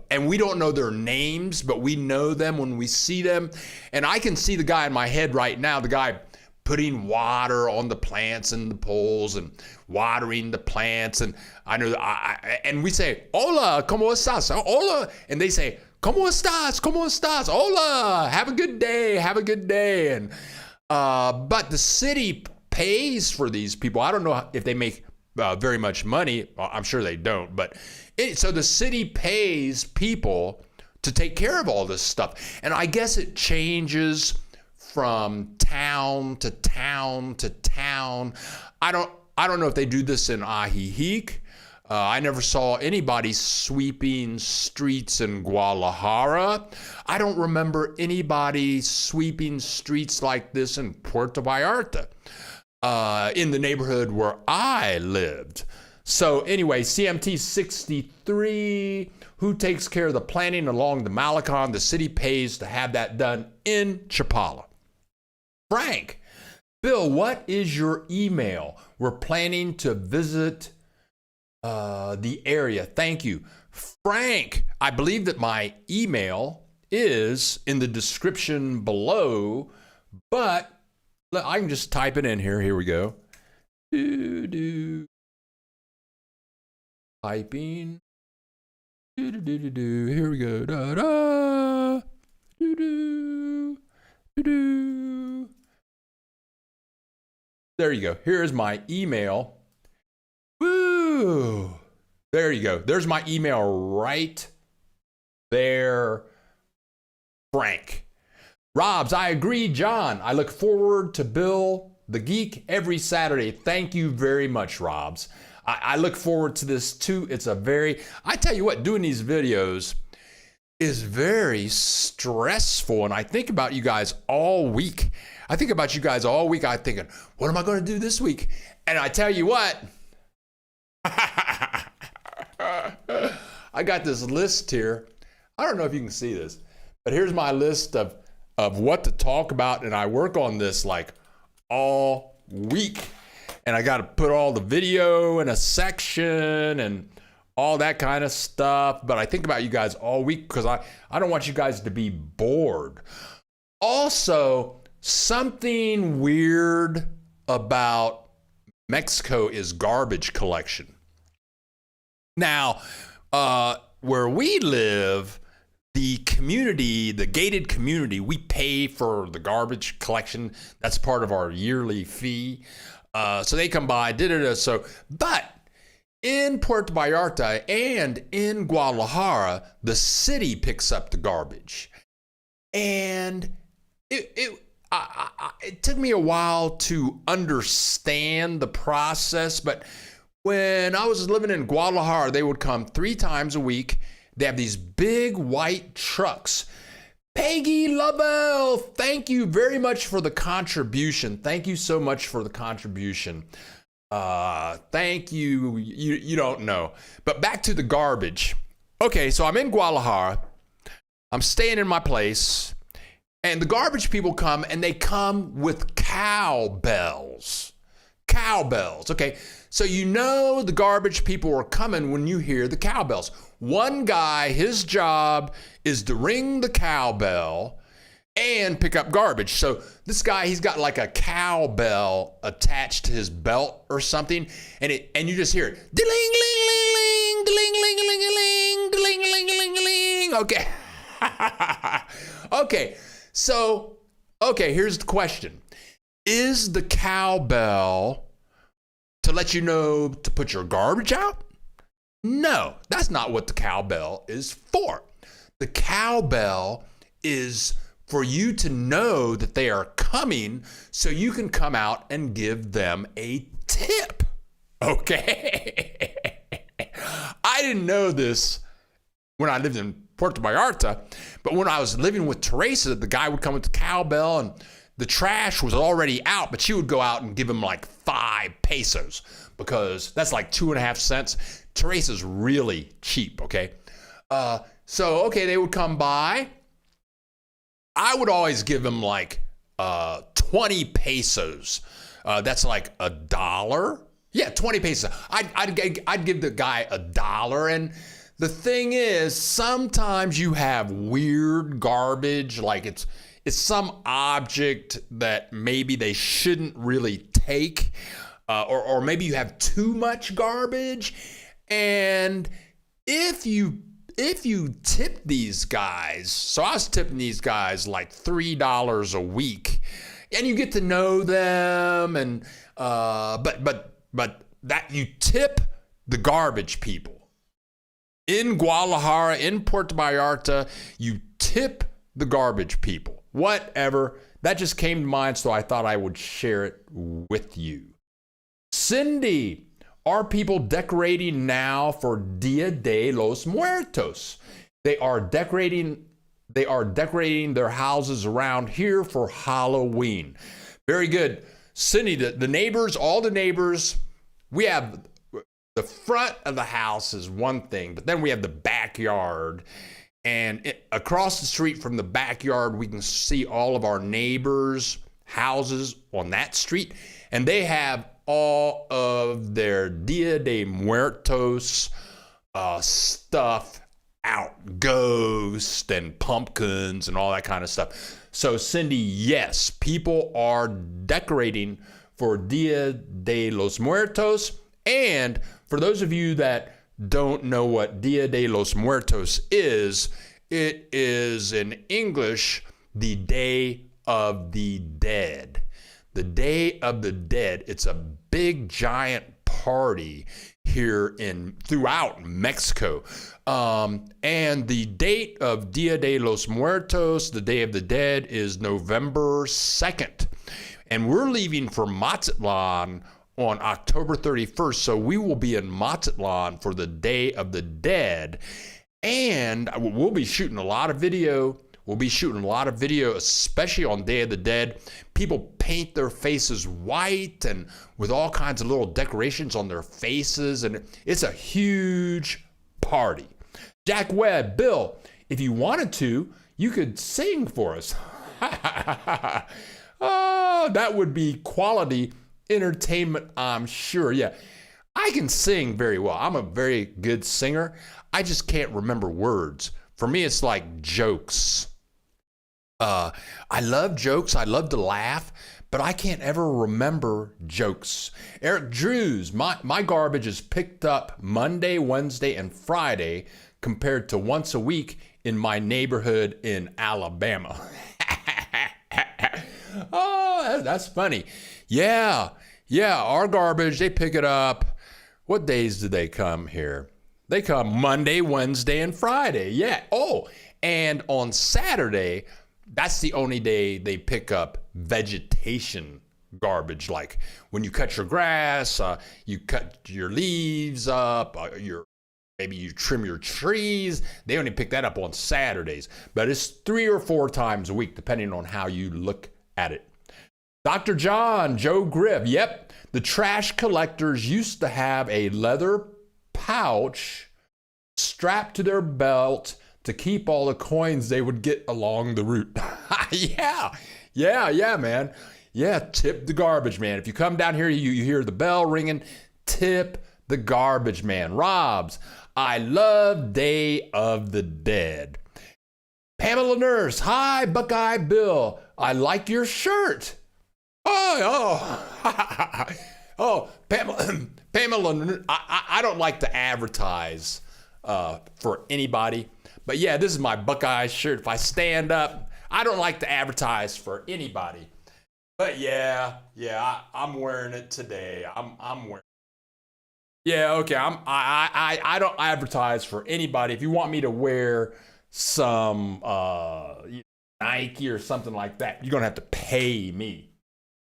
and we don't know their names, but we know them when we see them. And I can see the guy in my head right now, the guy putting water on the plants and the poles and watering the plants. And I know, and we say, hola, ¿cómo estás? Hola. And they say, ¿cómo estás? ¿Cómo estás? Hola, have a good day, have a good day. And, but the city pays for these people. I don't know if they make very much money. I'm sure they don't, but so the city pays people to take care of all this stuff. And I guess it changes from town to town to town. I don't know if they do this in Ajijic. I never saw anybody sweeping streets in Guadalajara. I don't remember anybody sweeping streets like this in Puerto Vallarta, in the neighborhood where I lived. So anyway, CMT 63, who takes care of the planting along the Malecon? The city pays to have that done in Chapala. Frank, Bill, what is your email? We're planning to visit the area. Thank you. Frank, I believe that my email is in the description below, but I can just type it in here. Here we go. Typing. Here we go. Da da. Do do. Do do. There you go. Here's my email. Woo! There you go. There's my email right there, Frank. Robs, I agree, John. I look forward to Bill the Geek every Saturday. Thank you very much, Robs. I look forward to this too. I tell you what, doing these videos is very stressful, and I think about you guys all week. I'm thinking, what am I going to do this week? And I tell you what, I got this list here. I don't know if you can see this, but here's my list of what to talk about, and I work on this like all week. And I got to put all the video in a section and all that kind of stuff. But I think about you guys all week because I don't want you guys to be bored. Also, something weird about Mexico is garbage collection. Now, where we live, the community, the gated community, we pay for the garbage collection. That's part of our yearly fee. So they come by, but in Puerto Vallarta and in Guadalajara, the city picks up the garbage. And it took me a while to understand the process, but When I was living in Guadalajara, they would come 3 times a week. They have these big white trucks. Peggy Lovell, thank you very much for the contribution. Thank you so much for the contribution. Thank you. You don't know. But back to the garbage. Okay, so I'm in Guadalajara. I'm staying in my place. And the garbage people come, and they come with cowbells. Cowbells. Okay, so you know the garbage people are coming when you hear the cowbells. One guy, his job is to ring the cowbell and pick up garbage. So this guy, he's got like a cowbell attached to his belt or something, and you just hear it, ding-ling-ling-ling-ling, ding-ling-ling-ling-ling, ding-ling-ling-ling-ling. Okay. Okay, here's the question. Is the cowbell to let you know to put your garbage out? No, that's not what the cowbell is for. The cowbell is for you to know that they are coming so you can come out and give them a tip. Okay? I didn't know this when I lived in Puerto Vallarta, but when I was living with Teresa, the guy would come with the cowbell and the trash was already out, but she would go out and give him like 5 pesos because that's like 2.5 cents. Teresa's really cheap, okay? So they would come by. I would always give him like 20 pesos. That's like $1. Yeah, 20 pesos. I'd give the guy $1. And the thing is, sometimes you have weird garbage, like it's some object that maybe they shouldn't really take, or maybe you have too much garbage. And if you tip these guys, so I was tipping these guys like $3 a week, and you get to know them, and but that you tip the garbage people in Guadalajara, in Puerto Vallarta, you tip the garbage people. Whatever, that just came to mind, so I thought I would share it with you. Cindy, are people decorating now for Dia de los Muertos? They are decorating their houses around here for Halloween. Very good. Cindy, the neighbors, all the neighbors, we have the front of the house is one thing, but then we have the backyard. And across the street from the backyard, we can see all of our neighbors' houses on that street. And they have all of their Dia de Muertos stuff out, ghosts and pumpkins and all that kind of stuff. So Cindy, yes, people are decorating for Dia de los Muertos. And for those of you that don't know what Dia de los Muertos is, it is in English, the Day of the Dead. The Day of the Dead. It's a big giant party here throughout Mexico. And the date of Dia de los Muertos, the Day of the Dead, is November 2nd. And we're leaving for Mazatlan on October 31st. So we will be in Mazatlan for the Day of the Dead. And we'll be shooting a lot of video. Especially on Day of the Dead. People paint their faces white and with all kinds of little decorations on their faces. And it's a huge party. Jack Webb, Bill, if you wanted to, you could sing for us. Oh, that would be quality entertainment, I'm sure. Yeah, I can sing very well. I'm a very good singer. I just can't remember words. For me, it's like jokes. I love jokes. I love to laugh, but I can't ever remember jokes. Eric Drews, my garbage is picked up Monday, Wednesday, and Friday compared to once a week in my neighborhood in Alabama. Oh, that's funny. Yeah, our garbage, they pick it up. What days do they come here? They come Monday, Wednesday, and Friday. Yeah. Oh, and on Saturday, that's the only day they pick up vegetation garbage, like when you cut your grass, you cut your leaves up, maybe you trim your trees. They only pick that up on Saturdays, but it's 3 or 4 times a week, depending on how you look at it. Dr. John, Joe Gribb, yep, the trash collectors used to have a leather pouch strapped to their belt to keep all the coins they would get along the route. Yeah, man. Yeah, tip the garbage man. If you come down here, you hear the bell ringing, tip the garbage man. Robs, I love Day of the Dead. Pamela Nurse, hi, Buckeye Bill. I like your shirt. Oh, Pamela, I don't like to advertise for anybody. But yeah, this is my Buckeye shirt. If I stand up, I don't like to advertise for anybody. But yeah, I'm wearing it today. I'm wearing. Yeah, okay. I don't advertise for anybody. If you want me to wear some Nike or something like that, you're gonna have to pay me.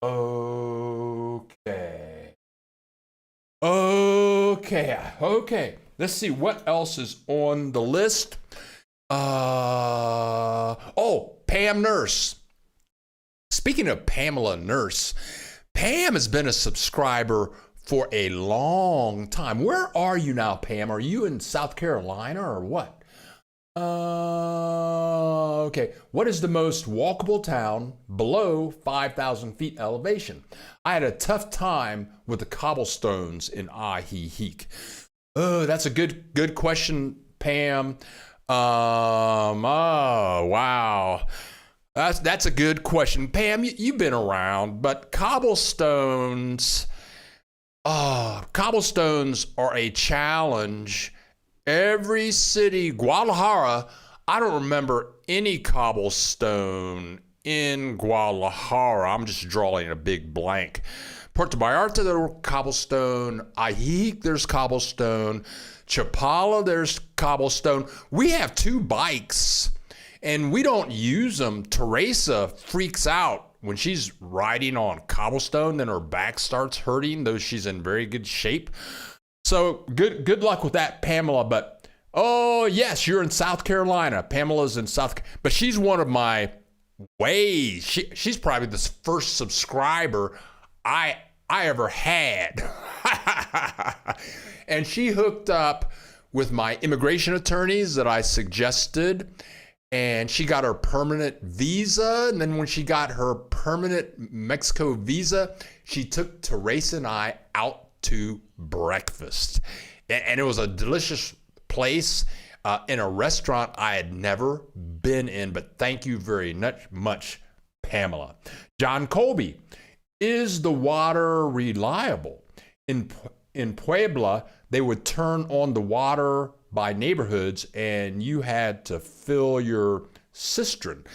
Okay. Let's see what else is on the list. Pam Nurse. Speaking of Pamela Nurse, Pam has been a subscriber for a long time. Where are you now, Pam? Are you in South Carolina or what? Okay. What is the most walkable town below 5,000 feet elevation? I had a tough time with the cobblestones in Ajijic. Oh, that's a good question, Pam. Wow. That's a good question. Pam, you've been around, but cobblestones are a challenge. Every city, Guadalajara, I don't remember any cobblestone in Guadalajara. I'm just drawing a big blank. Puerto Vallarta, there's cobblestone. Ajijic, there's cobblestone. Chapala, there's cobblestone. We have 2 bikes, and we don't use them. Teresa freaks out when she's riding on cobblestone, then her back starts hurting, though she's in very good shape. So good luck with that, Pamela. But oh yes, you're in South Carolina. Pamela's in but she's one of my she's probably the first subscriber I ever had. And she hooked up with my immigration attorneys that I suggested, and she got her permanent visa. And then when she got her permanent Mexico visa, she took Teresa and I out to breakfast. And it was a delicious place in a restaurant I had never been in. But thank you very much, Pamela. John Colby, is the water reliable? In Puebla, they would turn on the water by neighborhoods, and you had to fill your cistern.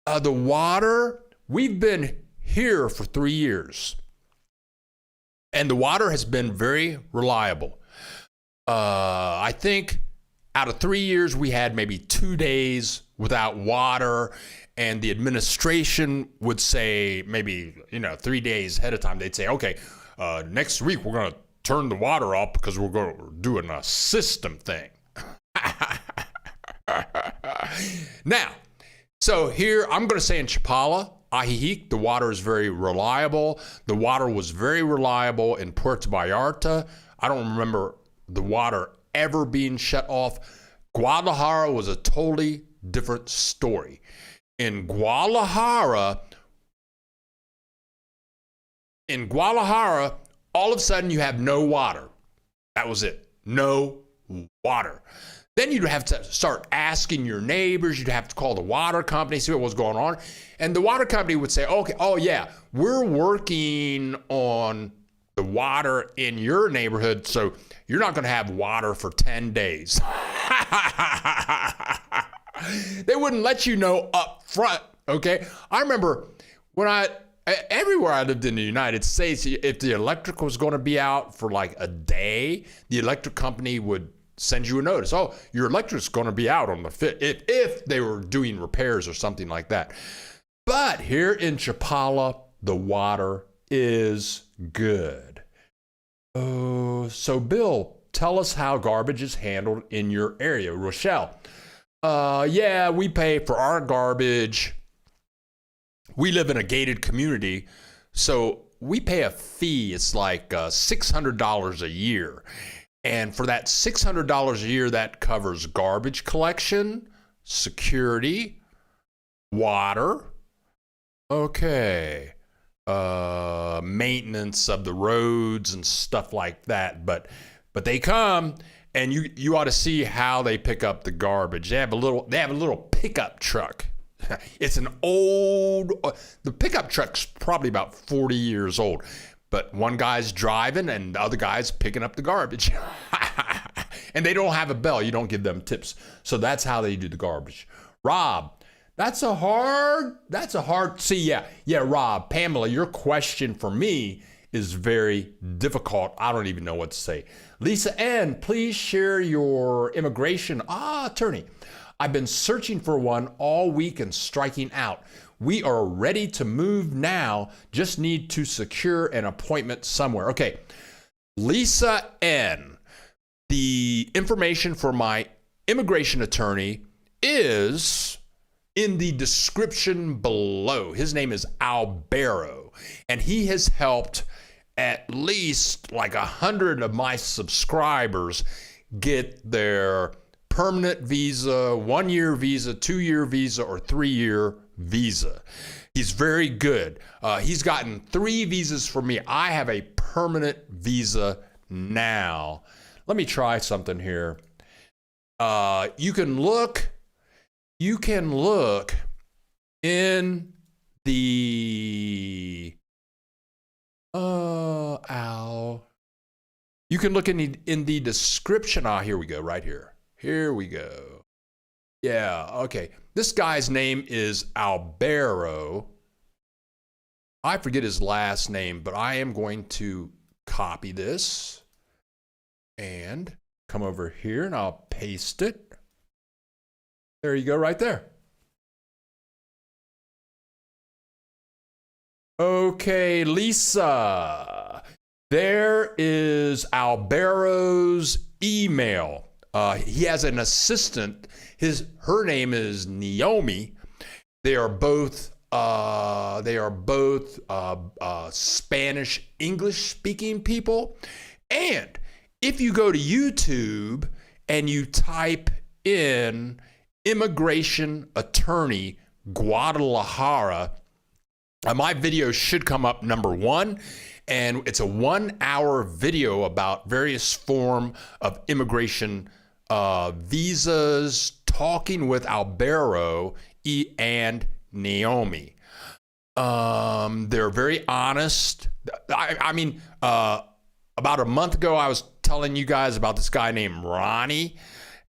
The water, we've been here for 3 years, and the water has been very reliable. I think out of 3 years, we had maybe 2 days without water, and the administration would say maybe 3 days ahead of time, they'd say, okay, next week we're going to turn the water off because we're doing a system thing. Now, so here I'm going to say in Chapala, Ajijic, the water is very reliable. The water was very reliable in Puerto Vallarta. I don't remember the water ever being shut off. Guadalajara was a totally different story. In Guadalajara, all of a sudden you have no water. That was it. No water. Then you'd have to start asking your neighbors. You'd have to call the water company, see what was going on. And the water company would say, okay, oh yeah, we're working on the water in your neighborhood, so you're not going to have water for 10 days. They wouldn't let you know up front, okay? I remember when everywhere I lived in the United States, if the electric was going to be out for like a day, the electric company would send you a notice. Oh, your electric's going to be out on the 5th, if they were doing repairs or something like that. But here in Chapala, the water is good. Oh, so Bill, tell us how garbage is handled in your area. Rochelle, yeah, we pay for our garbage. We live in a gated community, so we pay a fee. It's like $600 a year. And for that $600 a year, that covers garbage collection, security, water, okay, maintenance of the roads and stuff like that. But they come, and you ought to see how they pick up the garbage. They have a little pickup truck. It's an old, the pickup truck's probably about 40 years old, but one guy's driving and the other guy's picking up the garbage. And they don't have a bell. You don't give them tips. So that's how they do the garbage. Rob, that's a hard, Rob, Pamela, your question for me is very difficult. I don't even know what to say. Lisa N., please share your immigration attorney. I've been searching for one all week and striking out. We are ready to move now. Just need to secure an appointment somewhere. Okay, Lisa N., the information for my immigration attorney is in the description below. His name is Albero, and he has helped at least like 100 of my subscribers get their permanent visa, 1-year visa, 2-year visa, or 3-year visa. He's very good. He's gotten 3 visas for me. I have a permanent visa now. Let me try something here. You can look in the you can look in the description. Here we go, right here. Here we go. Yeah, okay. This guy's name is Albero. I forget his last name, but I am going to copy this and come over here and I'll paste it. There you go, right there. Okay, Lisa. There is Albero's email. He has an assistant. Her name is Naomi. They are both Spanish English speaking people. And if you go to YouTube and you type in immigration attorney Guadalajara, my video should come up number 1. And it's a 1-hour video about various form of immigration visas, talking with Albero and Naomi. They're very honest. I mean, about a month ago, I was telling you guys about this guy named Ronnie.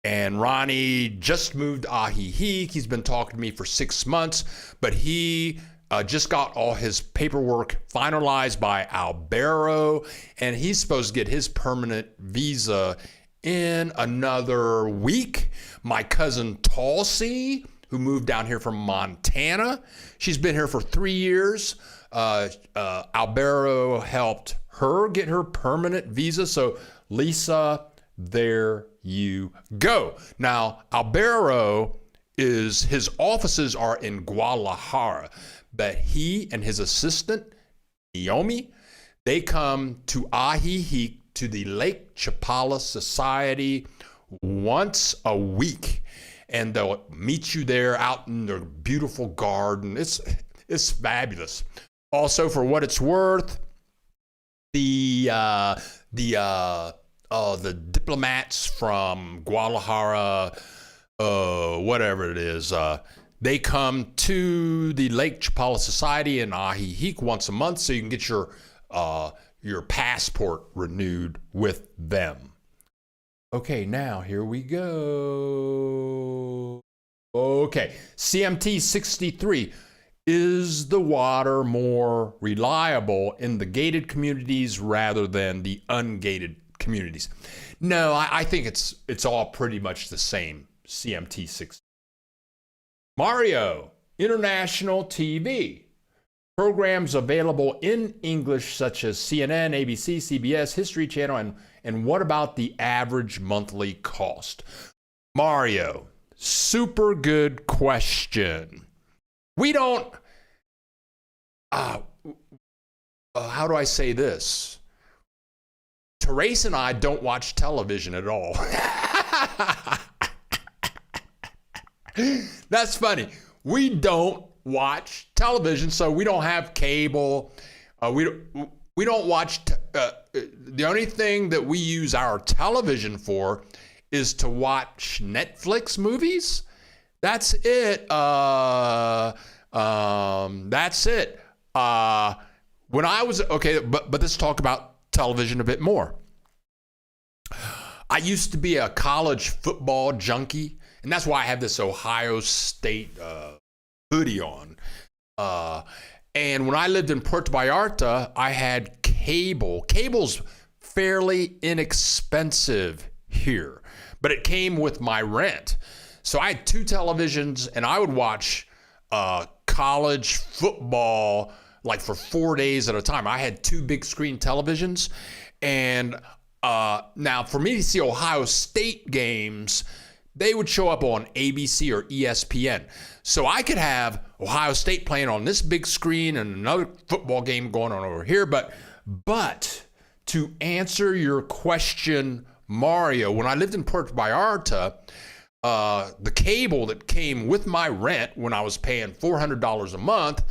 And Ronnie just moved to Ajijic. He's been talking to me for 6 months, but he just got all his paperwork finalized by Albero, and he's supposed to get his permanent visa in another week. My cousin Tulsi, who moved down here from Montana, she's been here for 3 years. Albero helped her get her permanent visa. So Lisa, there you go. Now, Albero his offices are in Guadalajara, but he and his assistant, Naomi, they come to Ajijic, to the Lake Chapala Society once a week, and they'll meet you there out in their beautiful garden. It's fabulous. Also, for what it's worth, the diplomats from Guadalajara, whatever it is, they come to the Lake Chapala Society in Ajijic once a month, so you can get your passport renewed with them. Okay, now here we go. Okay, CMT 63. Is the water more reliable in the gated communities rather than the ungated communities? No, I think it's all pretty much the same. CMT 60. Mario, International TV. Programs available in English such as CNN, ABC, CBS, History Channel, and what about the average monthly cost? Mario, super good question. We don't, how do I say this? Therese and I don't watch television at all. That's funny. We don't watch television, so we don't have cable. We don't watch. The only thing that we use our television for is to watch Netflix movies. That's it. That's it. When I was but let's talk about television a bit more. I used to be a college football junkie, and that's why I have this Ohio State hoodie on. And when I lived in Puerto Vallarta, I had cable. Cable's fairly inexpensive here, but it came with my rent. So I had 2 televisions, and I would watch college football like for 4 days at a time. I had 2 big screen televisions, and now for me to see Ohio State games, they would show up on ABC or ESPN. So I could have Ohio State playing on this big screen and another football game going on over here. But to answer your question, Mario, when I lived in Puerto Vallarta, the cable that came with my rent when I was paying $400 a month,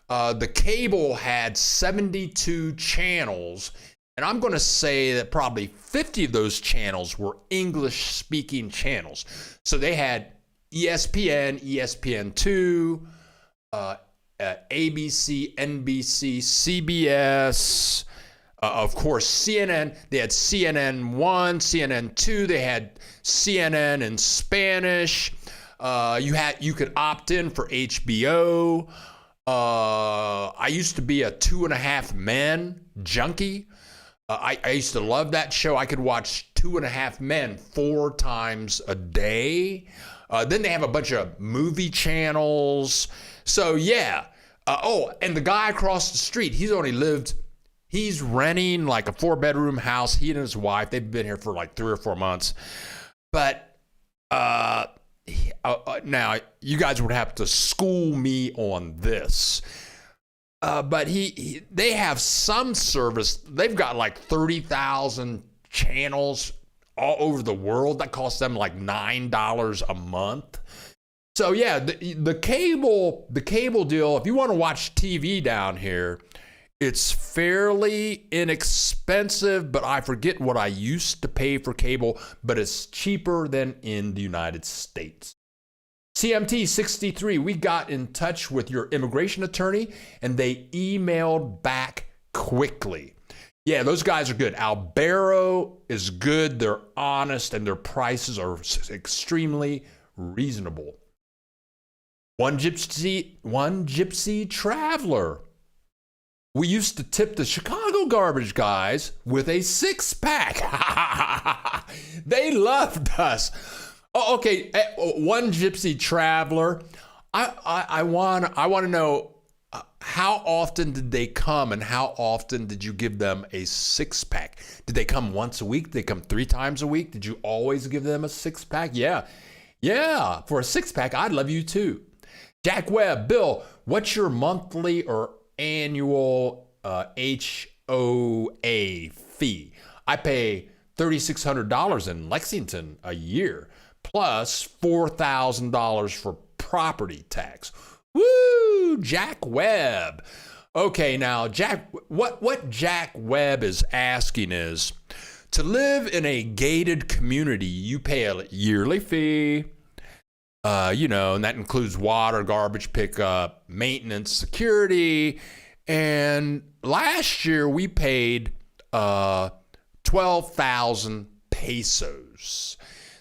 the cable had 72 channels. And I'm going to say that probably 50 of those channels were English-speaking channels. So they had ESPN, ESPN2, ABC, NBC, CBS, of course, CNN. They had CNN1, CNN2. They had CNN in Spanish. You could opt in for HBO. I used to be a 2.5 Men junkie. I used to love that show. I could watch 2.5 Men 4 times a day. Then they have a bunch of movie channels. So yeah. And the guy across the street, he's renting like a 4-bedroom house. He and his wife, they've been here for like 3 or 4 months. But now you guys would have to school me on this. But they have some service. They've got like 30,000 channels all over the world. That costs them like $9 a month. So yeah, the cable deal, if you want to watch TV down here, it's fairly inexpensive, but I forget what I used to pay for cable, but it's cheaper than in the United States. CMT 63, we got in touch with your immigration attorney and they emailed back quickly. Yeah, those guys are good. Albero is good. They're honest and their prices are extremely reasonable. One gypsy traveler. We used to tip the Chicago garbage guys with a 6-pack. They loved us. Oh, okay. One gypsy traveler. I want to know how often did they come and how often did you give them a 6-pack? Did they come once a week? Did they come 3 times a week? Did you always give them a 6-pack? Yeah. For a 6-pack, I'd love you too. Jack Webb, Bill, what's your monthly or annual HOA fee? I pay $3,600 in Lexington a year, plus $4,000 for property tax. Woo, Jack Webb. Okay, now Jack, what Jack Webb is asking is, to live in a gated community, you pay a yearly fee. And that includes water, garbage pickup, maintenance, security. And last year we paid 12,000 pesos.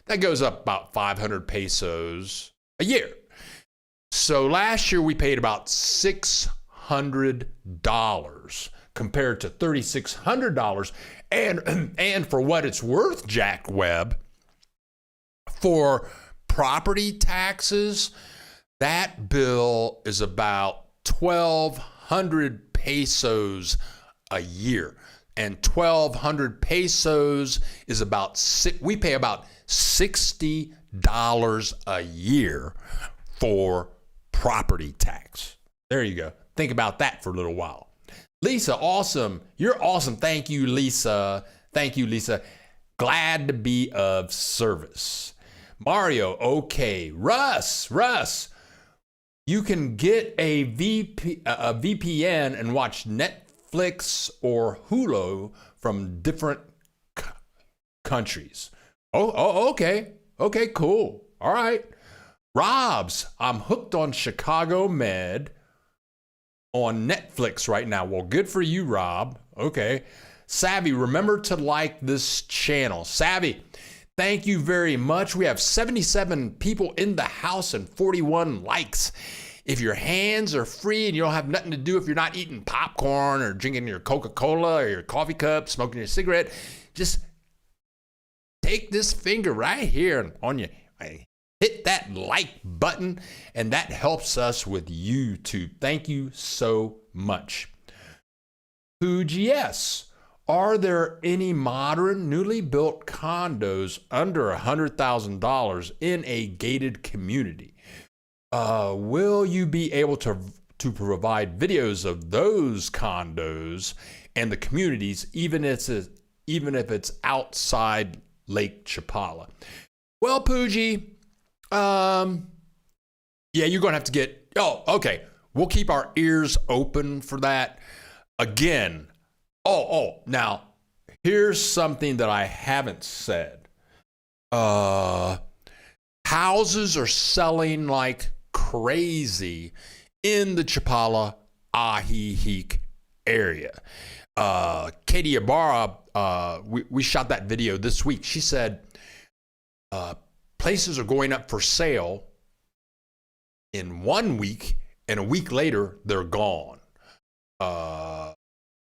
That goes up about 500 pesos a year. So last year we paid about $600 compared to $3,600. And for what it's worth, Jack Webb, for property taxes, that bill is about $1,200 1,200 pesos a year. And 1,200 pesos is we pay about $60 a year for property tax. There you go. Think about that for a little while. Lisa, awesome. You're awesome. Thank you, Lisa. Thank you, Lisa. Glad to be of service. Mario, okay. Russ, you can get a VPN and watch Netflix or Hulu from different countries. Oh, okay. Okay, cool. All right. Rob's, I'm hooked on Chicago Med on Netflix right now. Well, good for you, Rob. Okay. Savvy, remember to like this channel. Savvy, thank you very much. We have 77 people in the house and 41 likes. If your hands are free and you don't have nothing to do, if you're not eating popcorn or drinking your Coca-Cola or your coffee cup, smoking your cigarette, just take this finger right here on you. Hit that like button, and that helps us with YouTube. Thank you so much. Fuji-S, are there any modern, newly built condos under $100,000 in a gated community? Will you be able to provide videos of those condos and the communities, even if it's outside Lake Chapala? Well, Pooji, yeah, you're going to have to get, okay. We'll keep our ears open for that. Again, now, here's something that I haven't said. Houses are selling like crazy in the Chapala Ajijic area. Katie Ibarra, we shot that video this week. She said, places are going up for sale in 1 week, and a week later, they're gone.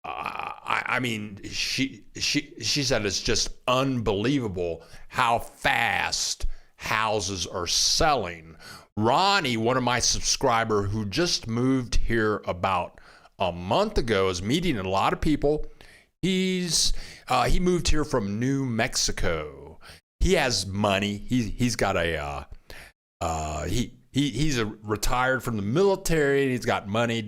I mean, she said it's just unbelievable how fast houses are selling. Ronnie, one of my subscribers who just moved here about a month ago, is meeting a lot of people. He moved here from New Mexico. He has money. He's got he's retired from the military. He's got money.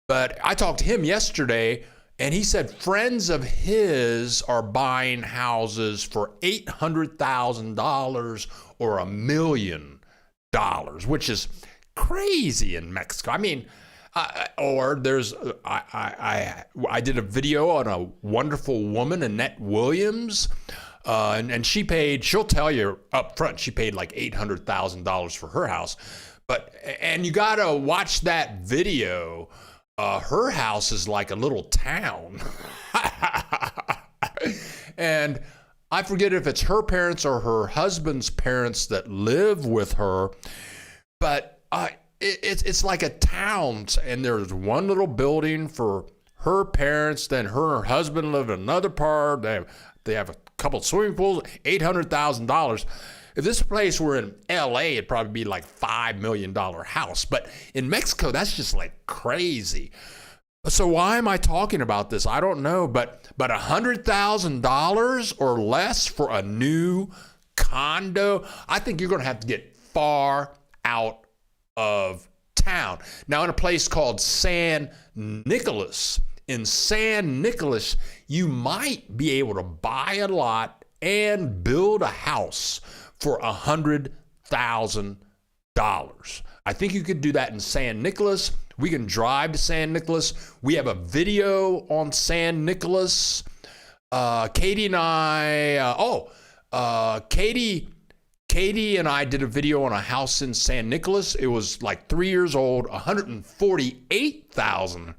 But I talked to him yesterday, and he said friends of his are buying houses for $800,000 or $1 million, which is crazy in Mexico. I mean, I did a video on a wonderful woman, Annette Williams, and she'll tell you up front, she paid like $800,000 for her house. And you got to watch that video. Her house is like a little town. And I forget if it's her parents or her husband's parents that live with her, but it's like a town, and there's one little building for her parents, then her and her husband live in another part. They have a couple of swimming pools, $800,000. If this place were in LA, it'd probably be like $5 million house. But in Mexico, that's just like crazy. So why am I talking about this? I don't know, but $100,000 or less for a new condo, I think you're going to have to get far out of town. Now, in a place called San Nicolas, you might be able to buy a lot and build a house for $100,000. I think you could do that in San Nicolas. We can drive to San Nicolas. We have a video on San Nicolas. Katie and I did a video on a house in San Nicolas. It was like 3 years old, $148,000.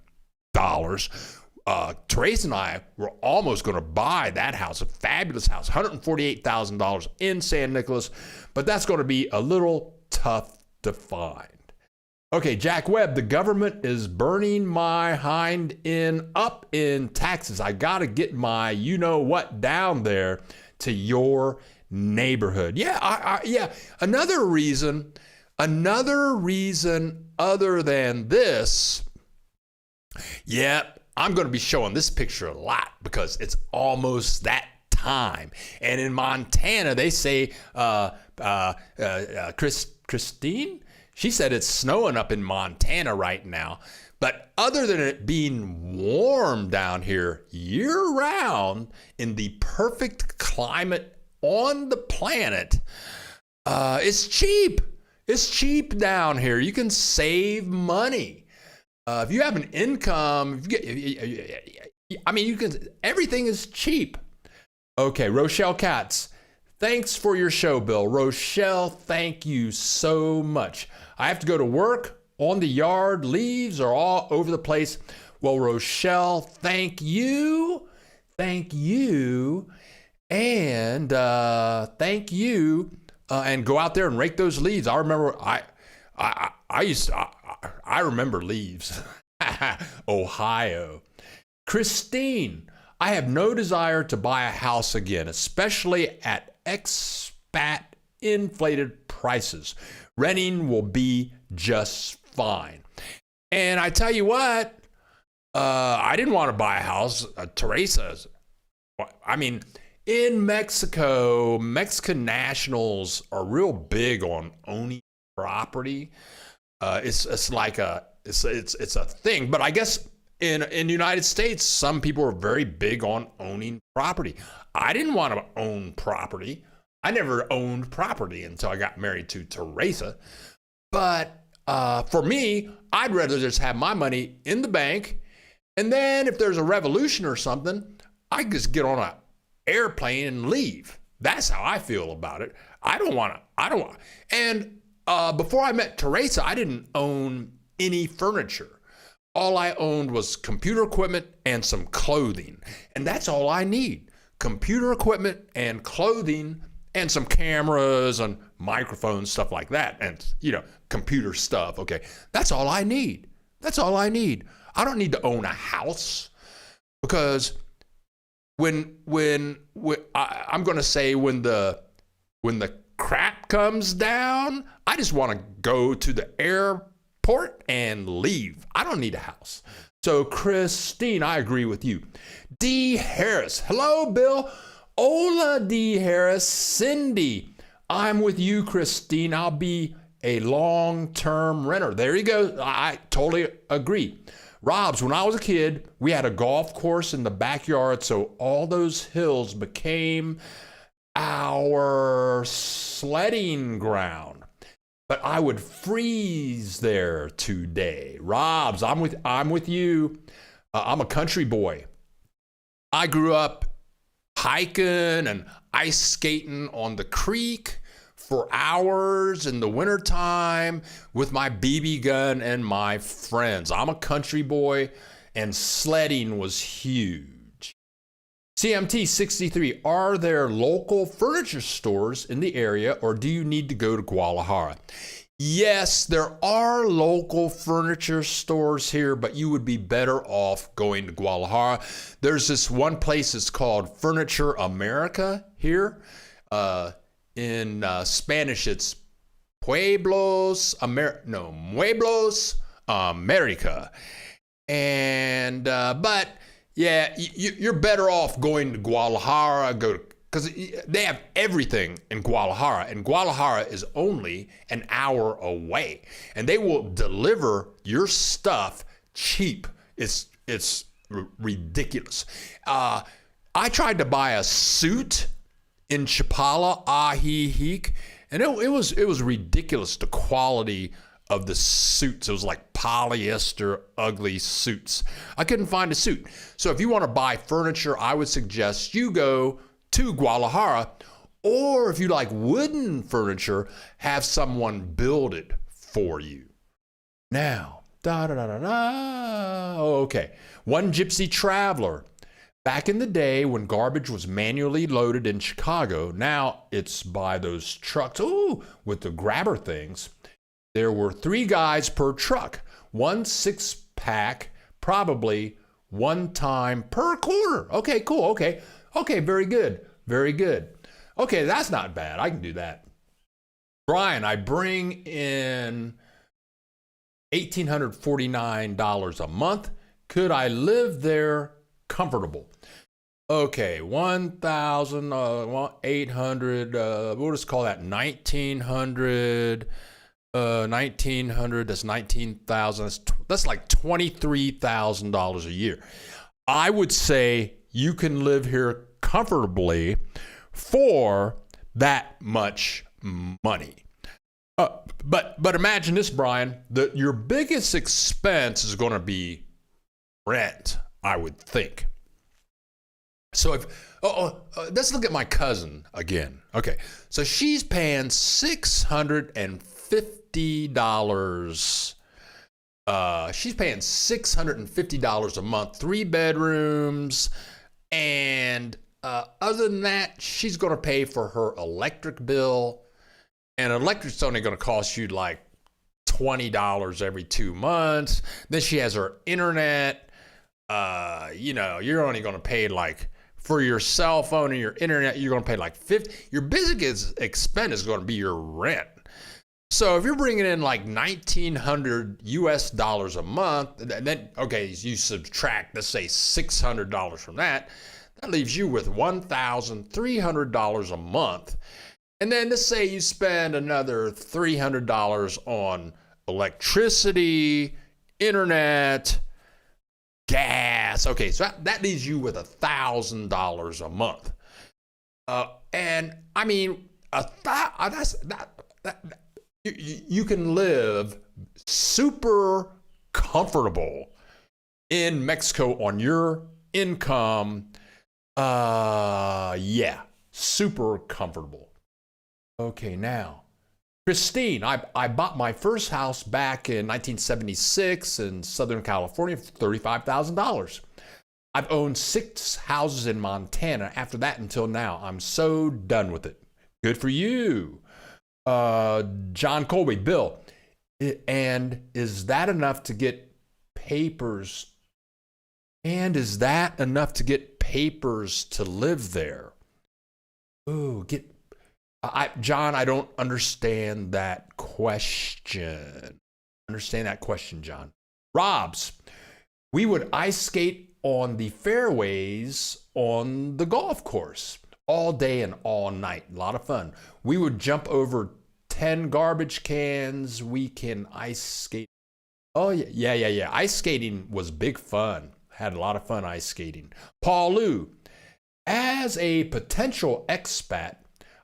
Trace and I were almost going to buy that house, a fabulous house, $148,000 in San Nicolas, but that's going to be a little tough to find. Okay, Jack Webb, the government is burning my hind end up in taxes. I got to get my you-know-what down there to your neighborhood. Yeah. Another reason other than this Yep, I'm going to be showing this picture a lot because it's almost that time. And in Montana, they say, Christine, she said it's snowing up in Montana right now. But other than it being warm down here year round in the perfect climate on the planet, it's cheap. It's cheap down here. You can save money. If you have an income, you can, everything is cheap. Okay, Rochelle Katz, thanks for your show, Bill. Rochelle, thank you so much. I have to go to work, on the yard, leaves are all over the place. Well, Rochelle, thank you. Thank you. And thank you. And go out there and rake those leaves. I remember, I remember leaves. Ohio. Christine, I have no desire to buy a house again, especially at expat inflated prices. Renting will be just fine. And I tell you what, I didn't want to buy a house. Teresa's, I mean, in Mexico, Mexican nationals are real big on owning property. It's a thing. But I guess in the United States, some people are very big on owning property. I didn't want to own property. I never owned property until I got married to Teresa. But for me, I'd rather just have my money in the bank. And then if there's a revolution or something, I just get on an airplane and leave. That's how I feel about it. I don't want. And before I met Teresa, I didn't own any furniture. All I owned was computer equipment and some clothing. And that's all I need. Computer equipment and clothing and some cameras and microphones, stuff like that. And, computer stuff. Okay. That's all I need. That's all I need. I don't need to own a house because when I'm going to say when the crap comes down, I just want to go to the airport and leave. I don't need a house. So Christine, I agree with you. D. Harris. Hello, Bill. Hola, D. Harris. Cindy. I'm with you, Christine. I'll be a long-term renter. There you go. I totally agree. Robs, when I was a kid, we had a golf course in the backyard, so all those hills became our sledding ground. But I would freeze there today. Robs, I'm with you. I'm a country boy. I grew up hiking and ice skating on the creek for hours in the wintertime with my BB gun and my friends. I'm a country boy, and sledding was huge. CMT 63, are there local furniture stores in the area, or do you need to go to Guadalajara? Yes, there are local furniture stores here, but you would be better off going to Guadalajara. There's this one place, it's called Furniture America here. In Spanish, it's Mueblos America. And, but yeah, you're better off going to Guadalajara, because they have everything in Guadalajara, and Guadalajara is only an hour away, and they will deliver your stuff cheap. It's ridiculous. I tried to buy a suit in Chapala, Ajijic, and it was ridiculous, the quality of the suits. It was like polyester, ugly suits. I couldn't find a suit. So if you want to buy furniture, I would suggest you go to Guadalajara, or if you like wooden furniture, have someone build it for you. Now, okay. One gypsy traveler. Back in the day when garbage was manually loaded in Chicago, now it's by those trucks, with the grabber things. There were 3 guys per truck, 1 6-pack, probably 1 time per quarter. Okay, cool. Okay, very good. Very good. Okay, that's not bad. I can do that. Brian, I bring in $1,849 a month. could I live there comfortable? Okay, 1,800, we'll just call that 1,900, 1,900, that's 19,000, that's like $23,000 a year. I would say you can live here comfortably for that much money. But imagine this, Brian, that your biggest expense is going to be rent, I would think. So let's look at my cousin again. Okay, so she's paying $650. She's paying $650 a month, 3 bedrooms, and other than that, she's going to pay for her electric bill. And electric's only going to cost you like $20 every 2 months. Then she has her internet. You're only going to pay like for your cell phone and your internet, you're going to pay like $50. Your biggest expense is going to be your rent. So if you're bringing in like $1,900 US a month, then, okay, you subtract, let's say $600 from that, that leaves you with $1,300 a month. And then let's say you spend another $300 on electricity, internet, gas. Okay, so that leaves you with $1,000 a month. And I mean, you can live super comfortable in Mexico on your income. Super comfortable. Okay, now, Christine, I bought my first house back in 1976 in Southern California for $35,000. I've owned 6 houses in Montana after that until now. I'm so done with it. Good for you. John Colby, Bill, and is that enough to get papers? And is that enough to get papers to live there? Ooh, John, I don't understand that question. John. Robs, we would ice skate on the fairways on the golf course all day and all night. A lot of fun. We would jump over 10 garbage cans. We can ice skate. Oh, yeah. Ice skating was big fun. Had a lot of fun ice skating. Paul Lou, as a potential expat,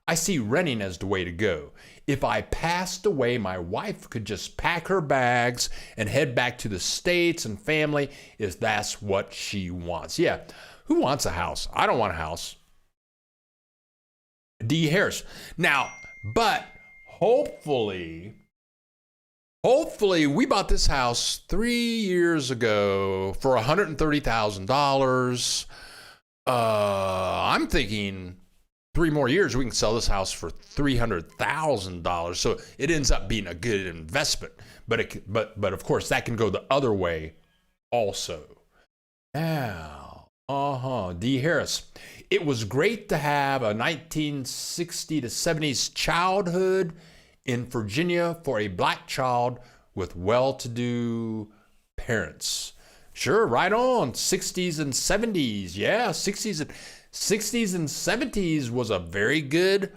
I see renting as the way to go. If I passed away, my wife could just pack her bags and head back to the States and family if that's what she wants. Yeah, who wants a house? I don't want a house. D. Harris. Now, but hopefully we bought this house 3 years ago for $130,000. I'm thinking 3 more years, we can sell this house for $300,000. So it ends up being a good investment. But of course, that can go the other way also. Now, D. Harris. It was great to have a 1960 to 70s childhood in Virginia for a black child with well-to-do parents. Sure, right on. 60s and 70s. Yeah, 60s and 70s was a very good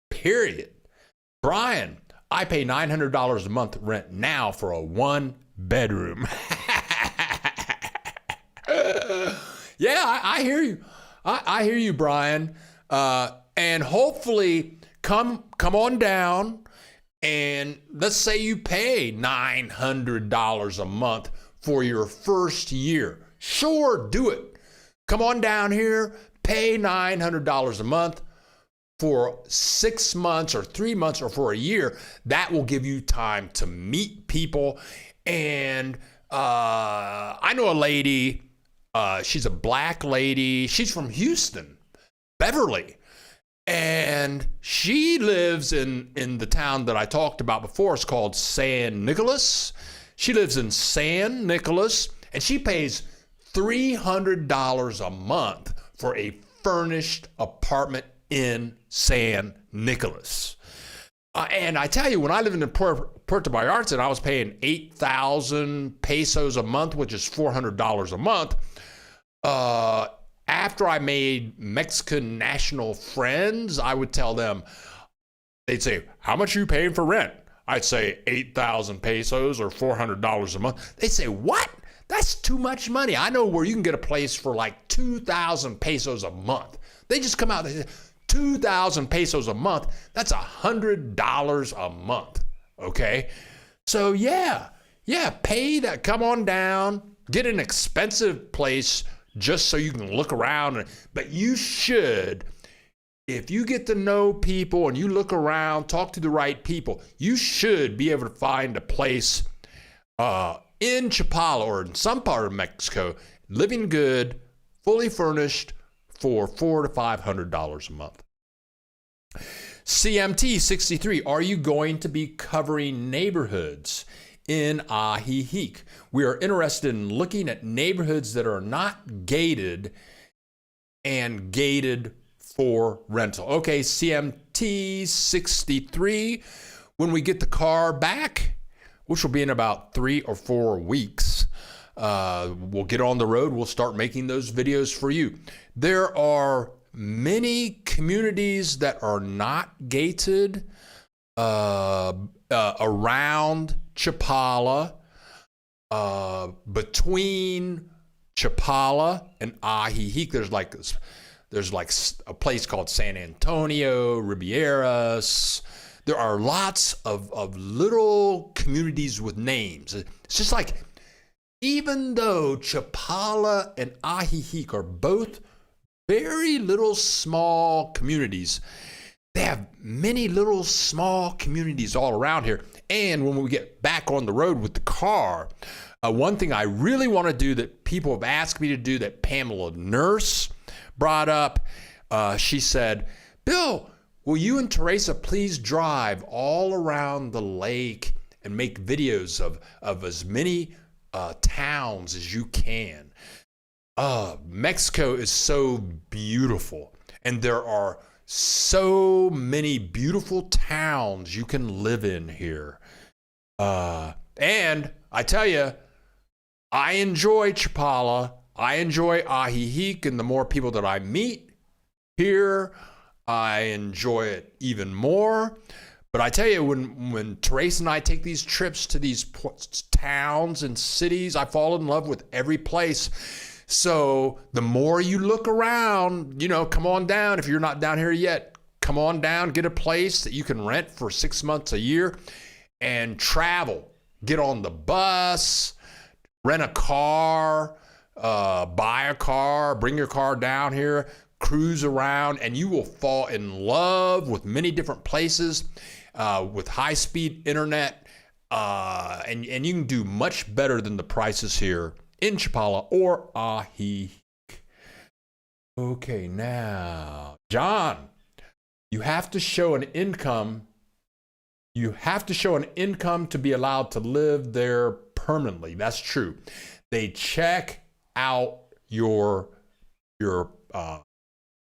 period. Brian, I pay $900 a month rent now for a 1-bedroom. Yeah, I hear you. I hear you, Brian. And hopefully come on down and let's say you pay $900 a month for your first year. Sure, do it. Come on down here, pay $900 a month for 6 months or 3 months or for a year. That will give you time to meet people. And I know a lady, she's a black lady. She's from Houston, Beverly. And she lives in the town that I talked about before. It's called San Nicolas. She lives in San Nicolas, and she pays $300 a month for a furnished apartment in San Nicolas. And I tell you, when I lived in Puerto Vallarta and I was paying 8,000 pesos a month, which is $400 a month, after I made Mexican national friends, I would tell them, they'd say, how much are you paying for rent? I'd say 8,000 pesos or $400 a month. They'd say, what? That's too much money. I know where you can get a place for like 2,000 pesos a month. They just come out and they say, 2,000 pesos a month, that's $100 a month, okay? So yeah, pay that, come on down, get an expensive place just so you can look around. But you should, if you get to know people and you look around, talk to the right people, you should be able to find a place in Chapala or in some part of Mexico, living good, fully furnished, for $400 to $500 a month. CMT 63, are you going to be covering neighborhoods in Ajijic? We are interested in looking at neighborhoods that are not gated and gated for rental. Okay, CMT 63, when we get the car back, which will be in about 3 or 4 weeks, we'll get on the road. We'll start making those videos for you. There are many communities that are not gated around Chapala, between Chapala and Ajijic. There's like a place called San Antonio, Ribieras. There are lots of little communities with names. It's just like, even though Chapala and Ajijic are both very little small communities, they have many little small communities all around here. And when we get back on the road with the car, one thing I really want to do that people have asked me to do, that Pamela Nurse brought up, she said, Bill, will you and Teresa please drive all around the lake and make videos of as many towns as you can? Mexico is so beautiful, and there are so many beautiful towns you can live in here. And I tell you, I enjoy Chapala. I enjoy Ajijic, and the more people that I meet here, I enjoy it even more. But I tell you, when Teresa and I take these trips to these towns and cities, I fall in love with every place. So the more you look around, come on down. If you're not down here yet, come on down, get a place that you can rent for 6 months, a year, and travel. Get on the bus, rent a car, buy a car, bring your car down here, cruise around, and you will fall in love with many different places with high-speed internet, and you can do much better than the prices here in Chapala or Ajijic. Okay, now, John, you have to show an income. You have to show an income to be allowed to live there permanently. That's true. They check out your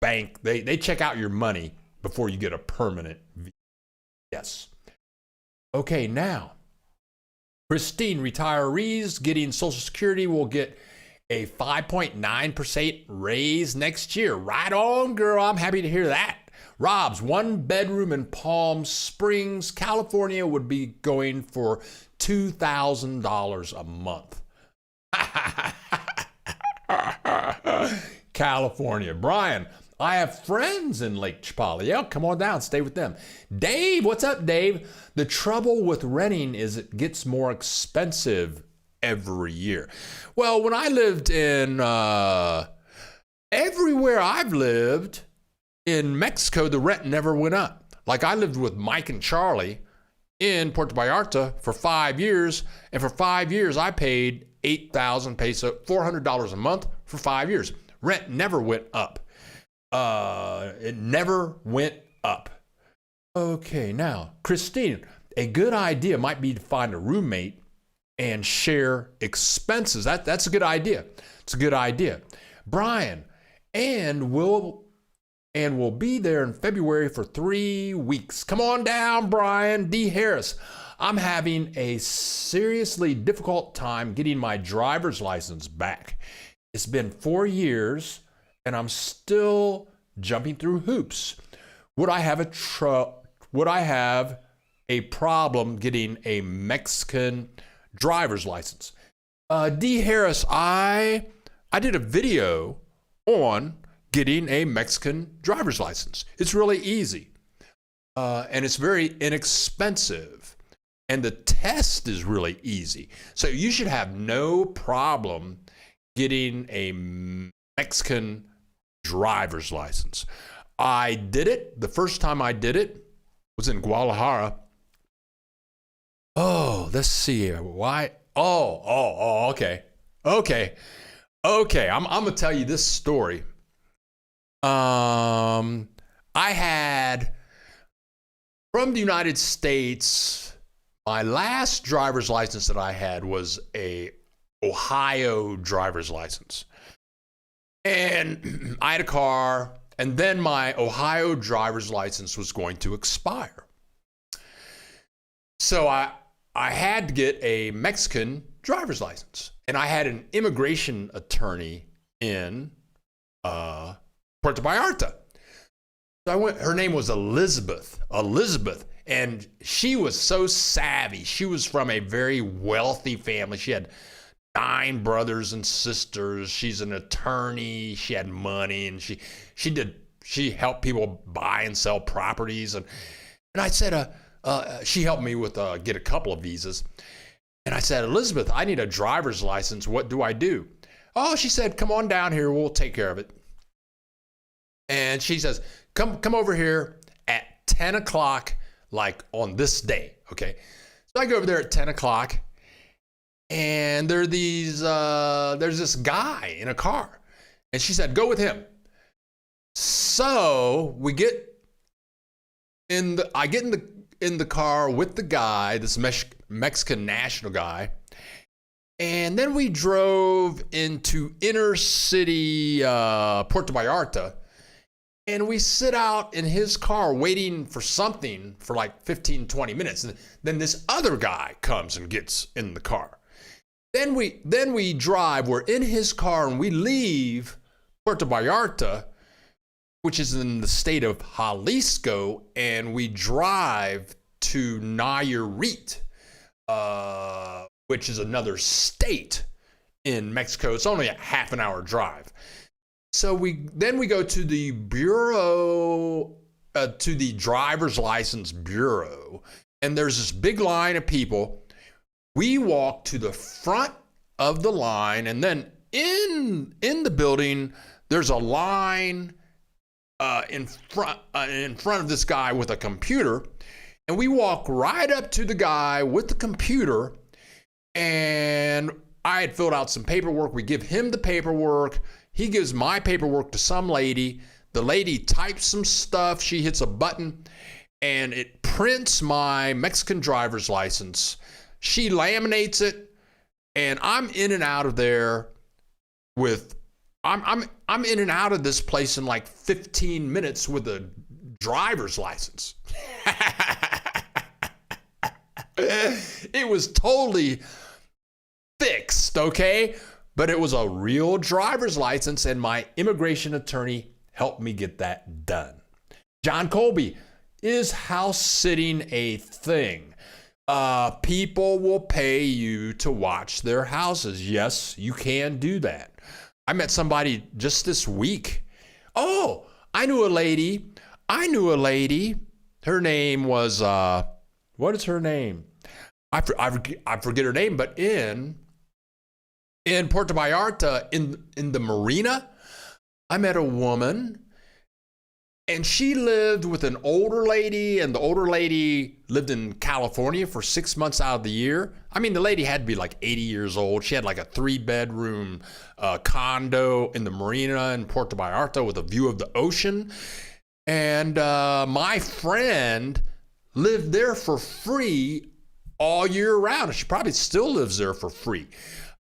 bank. They check out your money before you get a permanent visa. Yes. Okay, now, Christine, retirees getting Social Security will get a 5.9% raise next year. Right on, girl. I'm happy to hear that. Rob's 1 bedroom in Palm Springs, California would be going for $2,000 a month. California. Brian, I have friends in Lake Chapala. Yeah, come on down, stay with them. Dave, what's up, Dave? The trouble with renting is it gets more expensive every year. Well, when I lived in, everywhere I've lived in Mexico, the rent never went up. Like I lived with Mike and Charlie in Puerto Vallarta for 5 years. And for 5 years, I paid 8,000 peso, $400 a month for 5 years. Rent never went up. It never went up. Okay, now, Christine, a good idea might be to find a roommate and share expenses. That's a good idea. It's a good idea. Brian, and will and we'll be there in February for 3 weeks. Come on down, Brian D. Harris. I'm having a seriously difficult time getting my driver's license back. It's been 4 years, and I'm still jumping through hoops. Would I have a problem getting a Mexican driver's license? D. Harris, I did a video on getting a Mexican driver's license. It's really easy, and it's very inexpensive, and the test is really easy. So you should have no problem getting a Mexican driver's license. I did it. The first time I did it was in Guadalajara. Oh, let's see here. Why? Okay. I'm gonna tell you this story. I had from the United States, my last driver's license that I had was a Ohio driver's license. And I had a car, and then my Ohio driver's license was going to expire. So I had to get a Mexican driver's license, and I had an immigration attorney in Puerto Vallarta. So I went. Her name was Elizabeth, and she was so savvy. She was from a very wealthy family. She had 9 brothers and sisters. She's an attorney. She had money, and she helped people buy and sell properties. And I said, she helped me with get a couple of visas. And I said, Elizabeth, I need a driver's license. What do I do? Oh, she said, come on down here. We'll take care of it. And she says, come over here at 10 o'clock, like on this day. Okay. So I go over there at 10 o'clock, and there's this guy in a car. And she said, go with him. So I get in the car with the guy, this Mexican national guy. And then we drove into inner city Puerto Vallarta, and we sit out in his car waiting for something for like 15, 20 minutes. And then this other guy comes and gets in the car. Then we drive, we're in his car, and we leave Puerto Vallarta, which is in the state of Jalisco, and we drive to Nayarit, which is another state in Mexico. It's only a half an hour drive. So we go to the bureau, to the driver's license bureau, and there's this big line of people. We walk to the front of the line, and then in the building, there's a line in front of this guy with a computer, and we walk right up to the guy with the computer, and I had filled out some paperwork. We give him the paperwork. He gives my paperwork to some lady. The lady types some stuff. She hits a button, and it prints my Mexican driver's license. She laminates it, and I'm in and out of there I'm in and out of this place in like 15 minutes with a driver's license. It was totally fixed, okay? But it was a real driver's license, and my immigration attorney helped me get that done. John Colby, is house sitting a thing? People will pay you to watch their houses. Yes, you can do that. I met somebody just this week. Oh, I knew a lady. Her name was, what is her name? I forget her name, but in Puerto Vallarta, in the marina, I met a woman, and she lived with an older lady, and the older lady lived in California for 6 months out of the year. I mean, the lady had to be like 80 years old. She had like a 3-bedroom condo in the marina in Puerto Vallarta with a view of the ocean. And my friend lived there for free all year round. She probably still lives there for free.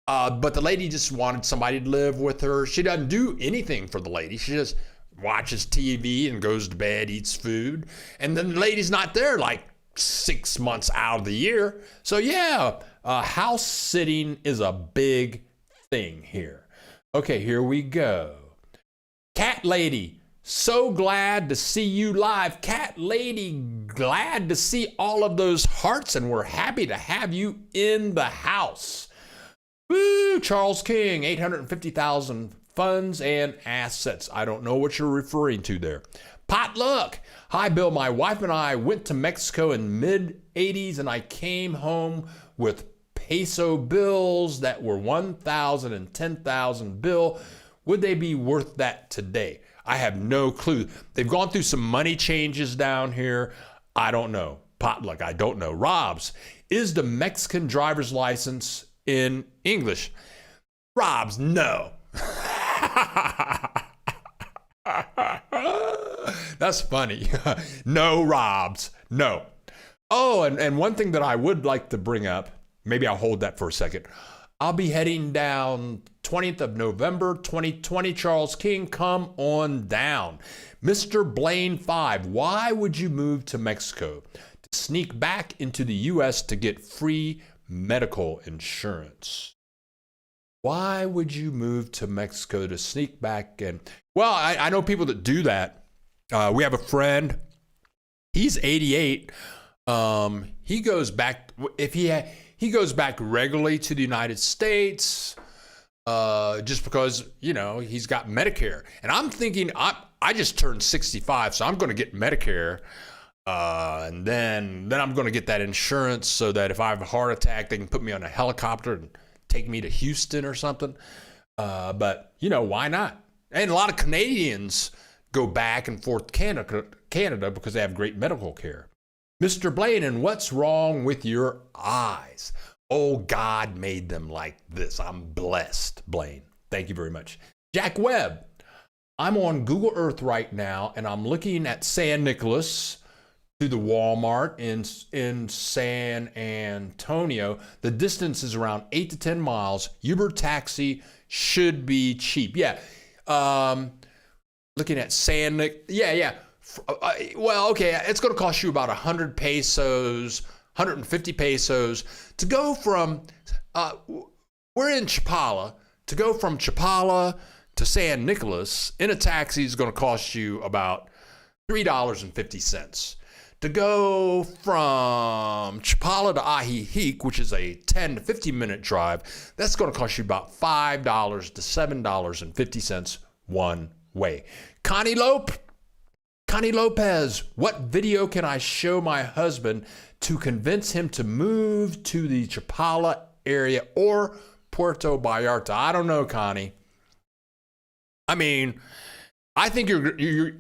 But the lady just wanted somebody to live with her. She doesn't do anything for the lady. She just watches TV and goes to bed, eats food. And then the lady's not there like 6 months out of the year. So yeah, house sitting is a big thing here. Okay, here we go. Cat Lady, so glad to see you live. Cat Lady, glad to see all of those hearts, and we're happy to have you in the house. Woo, Charles King, 850,000 funds and assets. I don't know what you're referring to there. Potluck. Hi, Bill. My wife and I went to Mexico in mid-'80s, and I came home with peso bills that were 1,000 and 10,000 bill. Would they be worth that today? I have no clue. They've gone through some money changes down here. I don't know. Potluck, I don't know. Robs, is the Mexican driver's license in English? Robs, no. That's funny. No, Robs, no. Oh, and one thing that I would like to bring up, maybe I'll hold that for a second. I'll be heading down 20th of November, 2020. Charles King, come on down. Mr. Blaine 5, why would you move to Mexico? To sneak back into the U.S. to get free medical insurance. Why would you move to Mexico to sneak back? And well, I know people that do that. We have a friend. He's 88. He goes back he goes back regularly to the United States, just because he's got Medicare. And I'm thinking I just turned 65, so I'm going to get Medicare, and then I'm going to get that insurance so that if I have a heart attack, they can put me on a helicopter and take me to Houston or something. But why not? And a lot of Canadians go back and forth to Canada because they have great medical care. Mr. Blaine, and what's wrong with your eyes? Oh, God made them like this. I'm blessed, Blaine. Thank you very much. Jack Webb, I'm on Google Earth right now, and I'm looking at San Nicolas to the Walmart in San Antonio. The distance is around 8 to 10 miles. Uber taxi should be cheap. Yeah. Looking at yeah. Well, okay, it's going to cost you about 100 pesos, 150 pesos to go from, we're in Chapala, to go from Chapala to San Nicolas in a taxi is going to cost you about $3.50. To go from Chapala to Ajijic, which is a 10 to 15 minute drive, that's going to cost you about $5 to $7.50 one way. Connie Lopez, what video can I show my husband to convince him to move to the Chapala area or Puerto Vallarta? I don't know, Connie. I mean, I think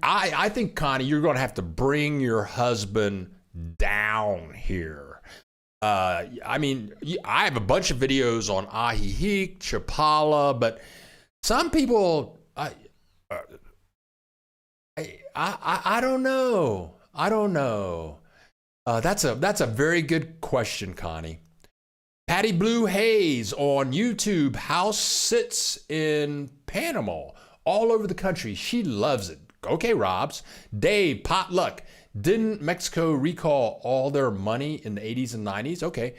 I think, Connie, you're going to have to bring your husband down here. I mean, I have a bunch of videos on Ajijic, Chapala, but some people, I don't know. I don't know. That's a very good question, Connie. Patty Blue Hayes on YouTube. House sits in Panama, all over the country. She loves it. Okay, Robs. Dave, potluck. Didn't Mexico recall all their money in the 80s and 90s? Okay.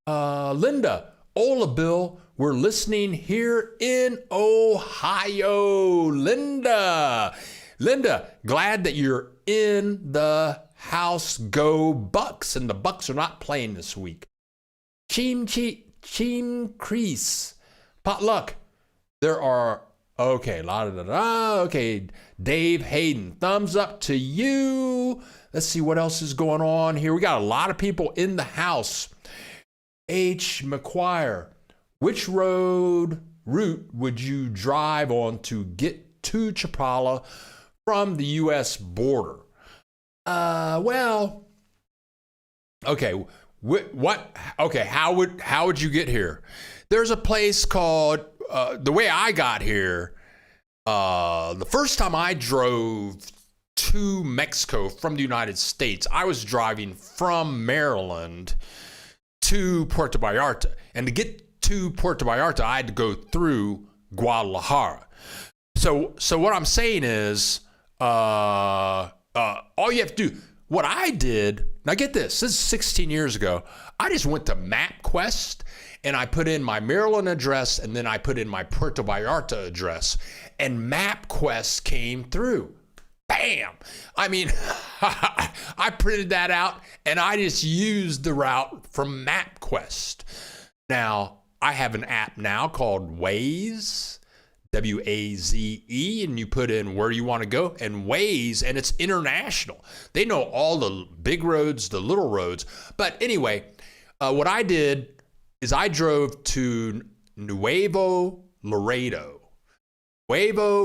Linda, Ola Bill, we're listening here in Ohio. Linda, glad that you're in the house. Go Bucks, and the Bucks are not playing this week. Cheem Crease, potluck. There are, okay, okay. Dave Hayden, thumbs up to you. Let's see what else is going on here. We got a lot of people in the house. H. McQuire, which route would you drive on to get to Chapala from the U.S. border? Well, okay. Okay, how would you get here? There's a place called, the way I got here, the first time I drove to Mexico from the United States, I was driving from Maryland to Puerto Vallarta. And to get to Puerto Vallarta, I had to go through Guadalajara. So what I'm saying is, All you have to do, what I did, now get this is 16 years ago. I just went to MapQuest and I put in my Maryland address and then I put in my Puerto Vallarta address and MapQuest came through. Bam! I mean, I printed that out and I just used the route from MapQuest. Now, I have an app now called Waze, W-A-Z-E, and you put in where you want to go, and Waze, and it's international. They know all the big roads, the little roads. But anyway, what I did is I drove to Nuevo Laredo. Nuevo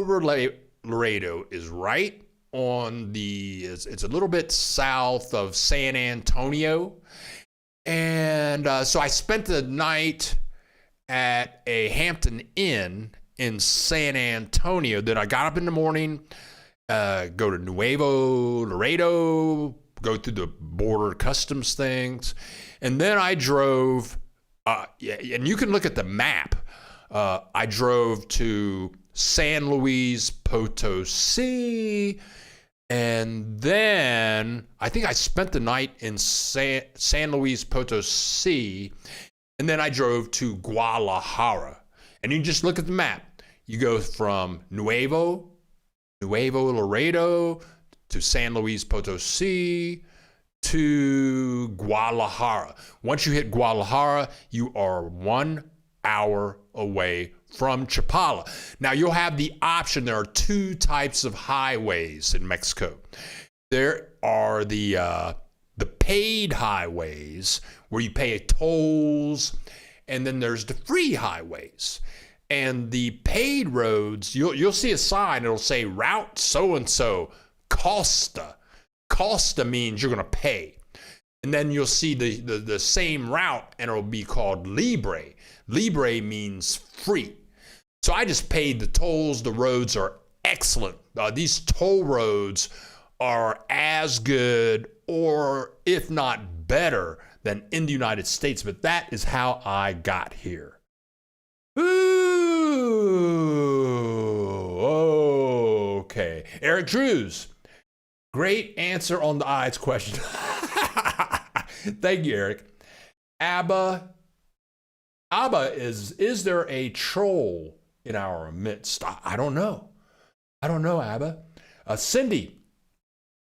Laredo is right on it's a little bit south of San Antonio. And so I spent the night at a Hampton Inn in San Antonio. Then I got up in the morning, go to Nuevo Laredo, go through the border customs things. And then I drove, and you can look at the map. I drove to San Luis Potosi. And then I think I spent the night in San Luis Potosi. And then I drove to Guadalajara. And you just look at the map. You go from Nuevo Laredo to San Luis Potosi to Guadalajara. Once you hit Guadalajara, you are 1 hour away from Chapala. Now you'll have the option. There are two types of highways in Mexico. There are the paid highways where you pay tolls, and then there's the free highways. And the paid roads, you'll see a sign. It'll say route so and so, Costa. Costa means you're going to pay. And then you'll see the same route, and it'll be called Libre. Libre means free. So I just paid the tolls. The roads are excellent. These toll roads are as good, or if not better, than in the United States. But that is how I got here. Ooh, okay. Eric Drews, great answer on the eyes question. Thank you, Eric. Abba, is there a troll in our midst? I don't know. Abba. Cindy,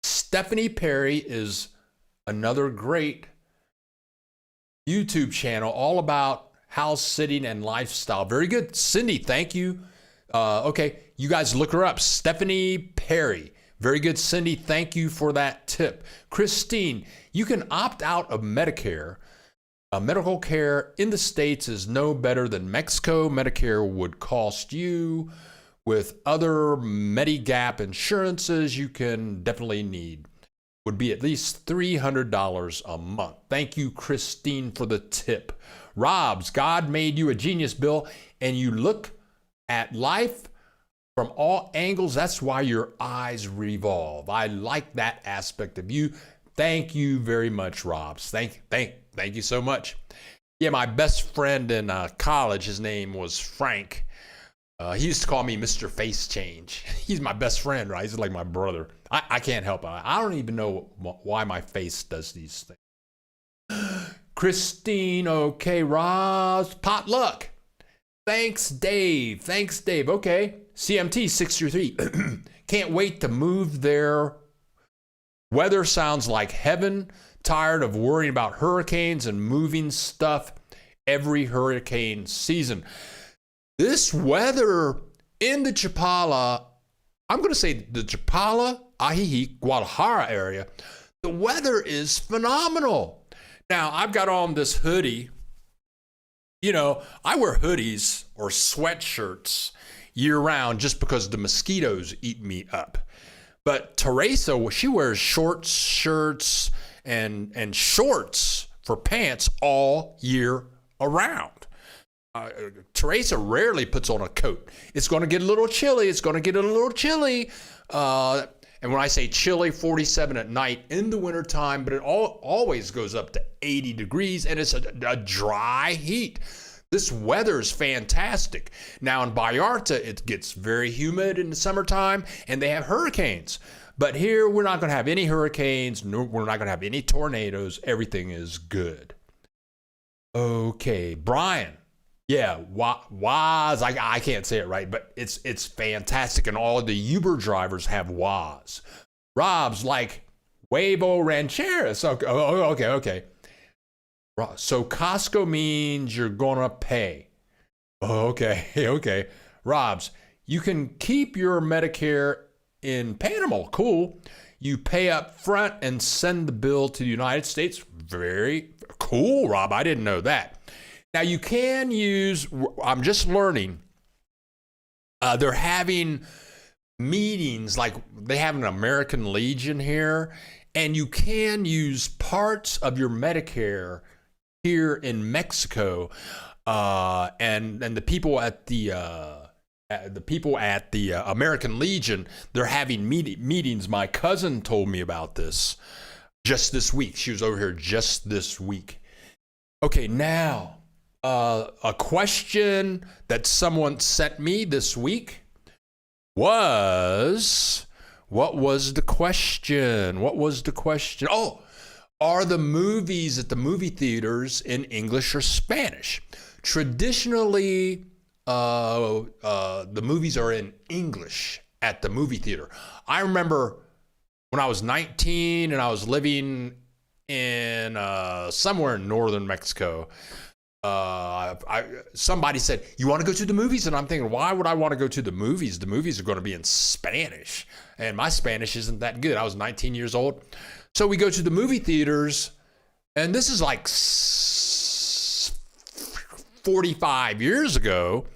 Stephanie Perry is another great YouTube channel all about house sitting and lifestyle. Very good. Cindy, thank you. Okay, you guys look her up. Stephanie Perry. Very good, Cindy. Thank you for that tip. Christine, you can opt out of Medicare. Medical care in the States is no better than Mexico. Medicare would cost you, with other Medigap insurances you can definitely need, would be at least $300 a month. Thank you, Christine, for the tip. Rob's, God made you a genius, Bill, and you look at life from all angles. That's why your eyes revolve. I like that aspect of you. Thank you very much, Robs. Thank you so much. Yeah, my best friend in college, his name was Frank. He used to call me Mr. Face Change. He's my best friend, right? He's like my brother. I can't help it. I don't even know why my face does these things. Christine, okay. Roz, potluck. Thanks, Dave. Okay. CMT 633. Can't wait to move there. Weather sounds like heaven. Tired of worrying about hurricanes and moving stuff every hurricane season. This weather in the Chapala, I'm going to say the Chapala, Ajijic, Guadalajara area, the weather is phenomenal. Now, I've got on this hoodie. You know, I wear hoodies or sweatshirts year round just because the mosquitoes eat me up. But Teresa, she wears short shirts and shorts for pants all year around. Teresa rarely puts on a coat. It's going to get a little chilly. And when I say chilly, 47 at night in the wintertime, but it always goes up to 80 degrees, and it's a dry heat. This weather is fantastic. Now in Vallarta, it gets very humid in the summertime and they have hurricanes. But here, we're not going to have any hurricanes. No, we're not going to have any tornadoes. Everything is good. Okay, Brian. Yeah, WAS. I can't say it right, but it's fantastic. And all the Uber drivers have WAS. Rob's like Huevo Rancheras. Okay. So Costco means you're going to pay. Okay. Rob's, you can keep your Medicare in Panama. Cool. You pay up front and send the bill to the United States. Very cool, Rob. I didn't know that. Now you can use, I'm just learning, they're having meetings, like they have an American Legion here, and you can use parts of your Medicare here in Mexico, and the people at the American Legion, they're having meetings. My cousin told me about this just this week. She was over here just this week. Okay, now a question that someone sent me this week was, what was the question? Oh, are the movies at the movie theaters in English or Spanish? Traditionally, the movies are in English at the movie theater. I remember when I was 19 and I was living in somewhere in northern Mexico, somebody said, you want to go to the movies? And I'm thinking, why would I want to go to the movies? The movies are going to be in Spanish. And my Spanish isn't that good. I was 19 years old. So we go to the movie theaters, and this is like 45 years ago,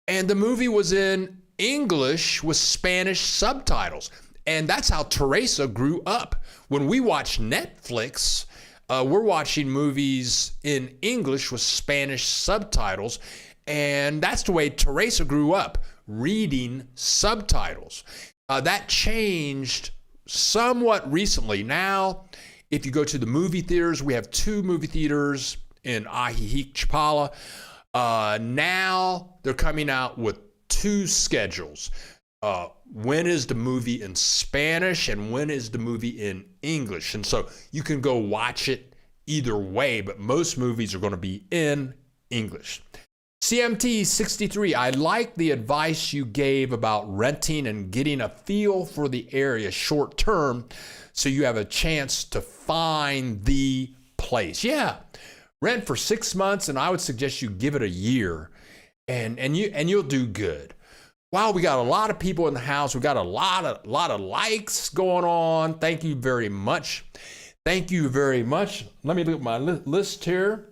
and the movie was in English with Spanish subtitles. And that's how Teresa grew up. When we watch Netflix, we're watching movies in English with Spanish subtitles, and that's the way Teresa grew up, reading subtitles. That changed somewhat recently. Now, if you go to the movie theaters, we have 2 movie theaters in Ajijic, Chapala. Now they're coming out with 2 schedules. When is the movie in Spanish and when is the movie in English? And so you can go watch it either way, but most movies are going to be in English. CMT 63, I like the advice you gave about renting and getting a feel for the area short term so you have a chance to find the place. Yeah, rent for 6 months, and I would suggest you give it a year, and you'll do good. Wow, we got a lot of people in the house. We got a lot of likes going on. Thank you very much. Let me look at my list here.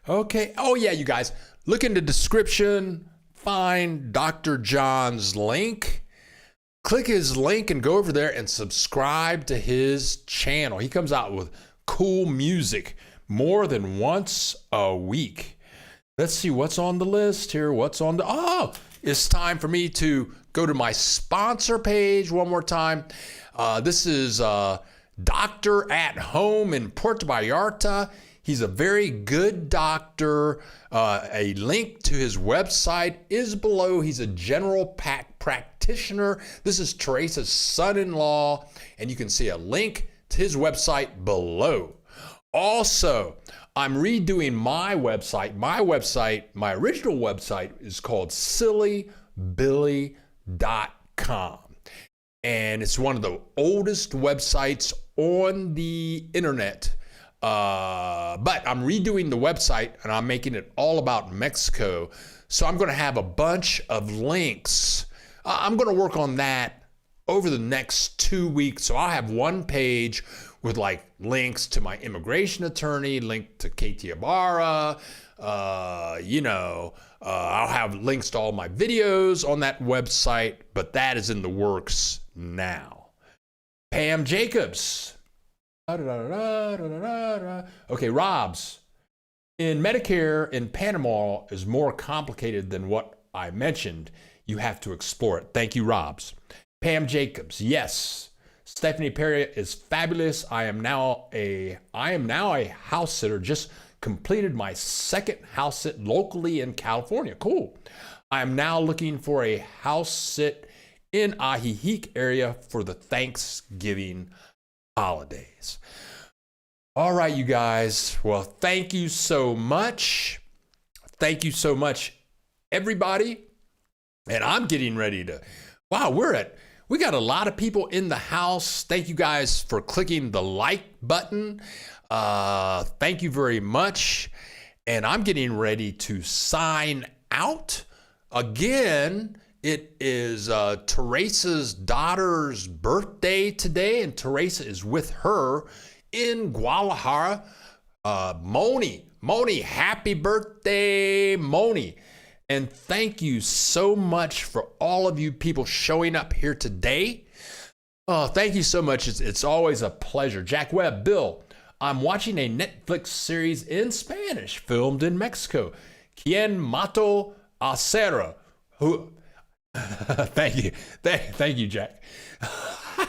Okay. Oh yeah, you guys, look in the description, find Dr. John's link. Click his link and go over there and subscribe to his channel. He comes out with cool music more than once a week. Let's see what's on the list here. It's time for me to go to my sponsor page one more time. This is Doctor at Home in Puerto Vallarta. He's a very good doctor. A link to his website is below. He's a general practitioner. This is Teresa's son-in-law, and you can see a link to his website below. Also, I'm redoing my website. My original website is called sillybilly.com. And it's one of the oldest websites on the internet. But I'm redoing the website and I'm making it all about Mexico. So I'm going to have a bunch of links. I'm going to work on that over the next 2 weeks. So I'll have one page with like links to my immigration attorney, link to Katie Ibarra, I'll have links to all my videos on that website, but that is in the works now. Pam Jacobs. Okay, Rob's. In Medicare in Panama is more complicated than what I mentioned. You have to explore it. Thank you, Rob's. Pam Jacobs. Yes. Stephanie Perry is fabulous. I am now a house sitter. Just completed my second house sit locally in California. Cool. I am now looking for a house sit in Ajijic area for the Thanksgiving holidays. All right, you guys. Well, thank you so much. Thank you so much, everybody. And I'm getting ready to, wow, we got a lot of people in the house. Thank you guys for clicking the like button. Thank you very much. And I'm getting ready to sign out. Again, it is Teresa's daughter's birthday today, and Teresa is with her in Guadalajara. Moni, happy birthday, Moni. And thank you so much for all of you people showing up here today. Oh, thank you so much. It's always a pleasure. Jack Webb, Bill, I'm watching a Netflix series in Spanish filmed in Mexico. Quien mató a Sarah? Who? Thank you. Thank you, Jack.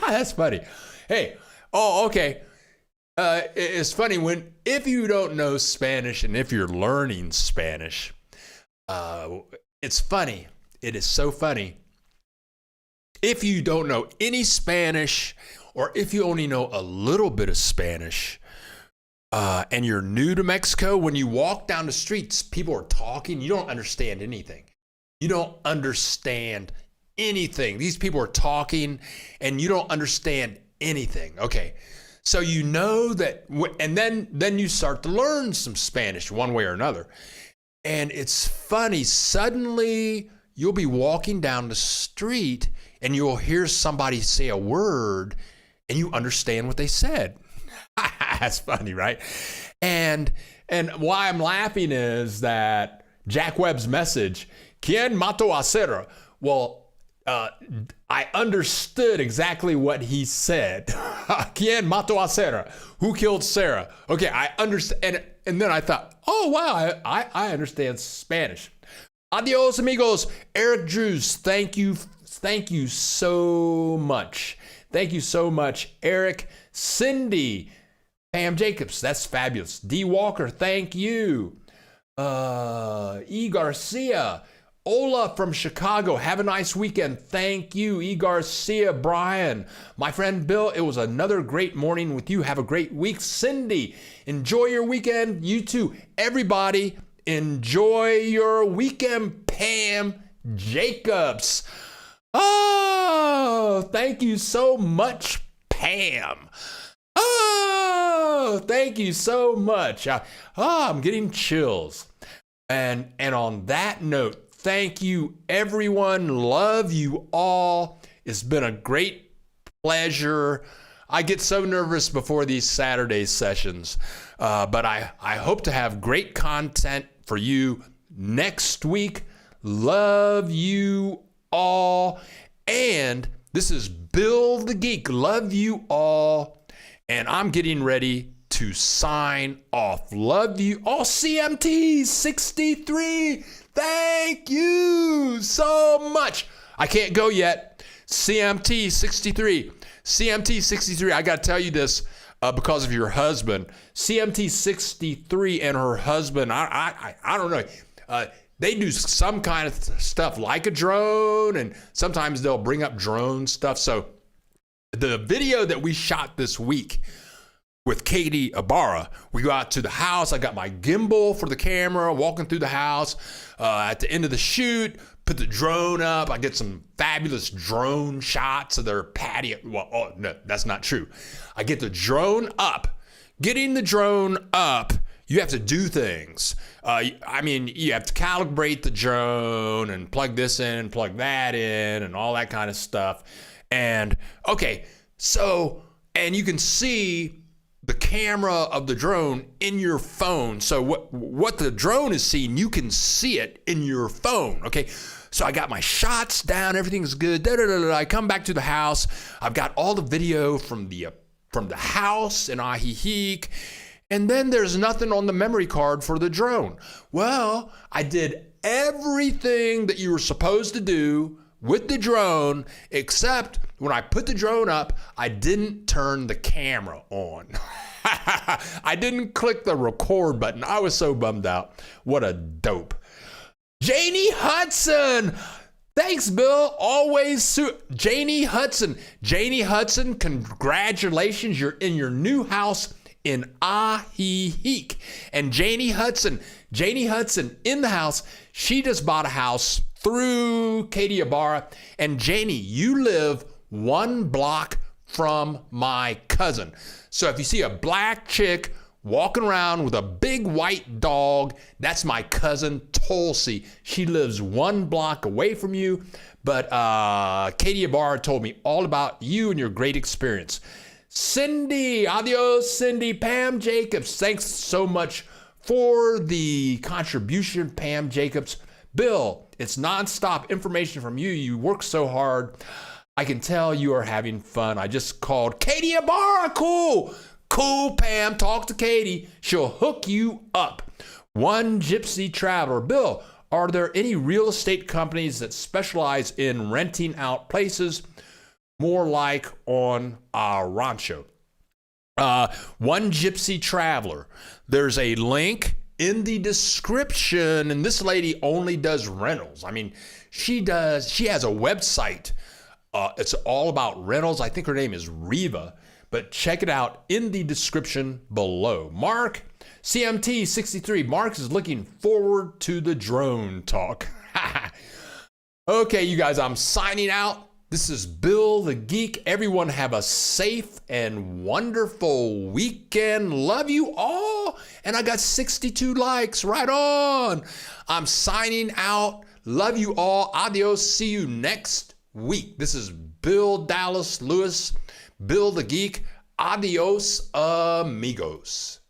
That's funny. Hey, okay. It's funny if you don't know Spanish and if you're learning Spanish, it's funny. It is so funny. If you don't know any Spanish, or if you only know a little bit of Spanish, and you're new to Mexico, when you walk down the streets, people are talking, you don't understand anything. You don't understand anything. These people are talking and you don't understand anything. Okay. So you know that, and then you start to learn some Spanish one way or another. And it's funny, suddenly you'll be walking down the street and you'll hear somebody say a word and you understand what they said. That's funny, right? And why I'm laughing is that Jack Webb's message, Quien mató a Sarah? Well, I understood exactly what he said. Quien mató a Sarah? Who killed Sarah? Okay, I understand. And then I thought, oh, wow, I understand Spanish. Adios, amigos. Eric Drews, thank you so much. Thank you so much, Eric. Cindy, Pam Jacobs, that's fabulous. D. Walker, thank you. E. Garcia, Ola from Chicago, have a nice weekend. Thank you, E. Garcia. Brian, my friend Bill, it was another great morning with you. Have a great week. Cindy, enjoy your weekend. You too. Everybody, enjoy your weekend. Pam Jacobs. Oh, thank you so much, Pam. Oh, thank you so much. I'm getting chills. And on that note, thank you, everyone. Love you all. It's been a great pleasure. I get so nervous before these Saturday sessions, but I hope to have great content for you next week. Love you all. And this is Bill the Geek. Love you all. And I'm getting ready to sign off. Love you all. CMT 63. Thank you so much. I can't go yet. CMT 63. CMT 63. I got to tell you this because of your husband. CMT 63 and her husband. I don't know. They do some kind of stuff like a drone, and sometimes they'll bring up drone stuff. So the video that we shot this week with Katie Ibarra, we go out to the house. I got my gimbal for the camera, walking through the house. At the end of the shoot, put the drone up. I get some fabulous drone shots of their patio. Well, no, that's not true. I get the drone up. Getting the drone up, you have to do things. You have to calibrate the drone and plug this in, plug that in, and all that kind of stuff. And okay, and you can see the camera of the drone in your phone. So what the drone is seeing, you can see it in your phone. Okay, so I got my shots down, everything's good. I come back to the house. I've got all the video from the house in Ajijic. And then there's nothing on the memory card for the drone. Well, I did everything that you were supposed to do with the drone, except when I put the drone up, I didn't turn the camera on. I didn't click the record button. I was so bummed out. What a dope. Janie Hudson. Thanks, Bill. Always Janie Hudson. Janie Hudson, congratulations. You're in your new house in Ajijic. And Janie Hudson in the house. She just bought a house through Katie Ibarra. And Janie, you live 1 block from my cousin. So if you see a black chick walking around with a big white dog, that's my cousin Tulsi. She lives 1 block away from you. But Katie Ibarra told me all about you and your great experience. Cindy, adios, Cindy. Pam Jacobs, thanks so much for the contribution, Pam Jacobs. Bill, it's nonstop information from you. You work so hard. I can tell you are having fun. I just called Katie Ibarra. Cool, Pam. Talk to Katie. She'll hook you up. One Gypsy Traveler. Bill, are there any real estate companies that specialize in renting out places more like on a rancho? One Gypsy Traveler. There's a link in the description, and this lady only does rentals. I mean, she has a website. It's all about rentals. I think her name is Riva, but check it out in the description below. Mark, CMT63. Mark is looking forward to the drone talk. Okay, you guys, I'm signing out. This is Bill the Geek. Everyone have a safe and wonderful weekend. Love you all. And I got 62 likes. Right on. I'm signing out. Love you all. Adios. See you next week. This is Bill Dallas Lewis, Bill the Geek. Adios, amigos.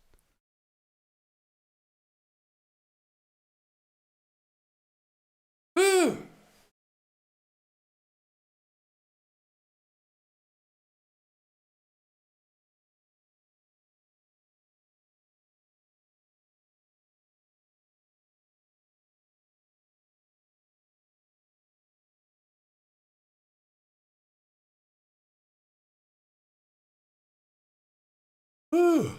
Woo. Woo.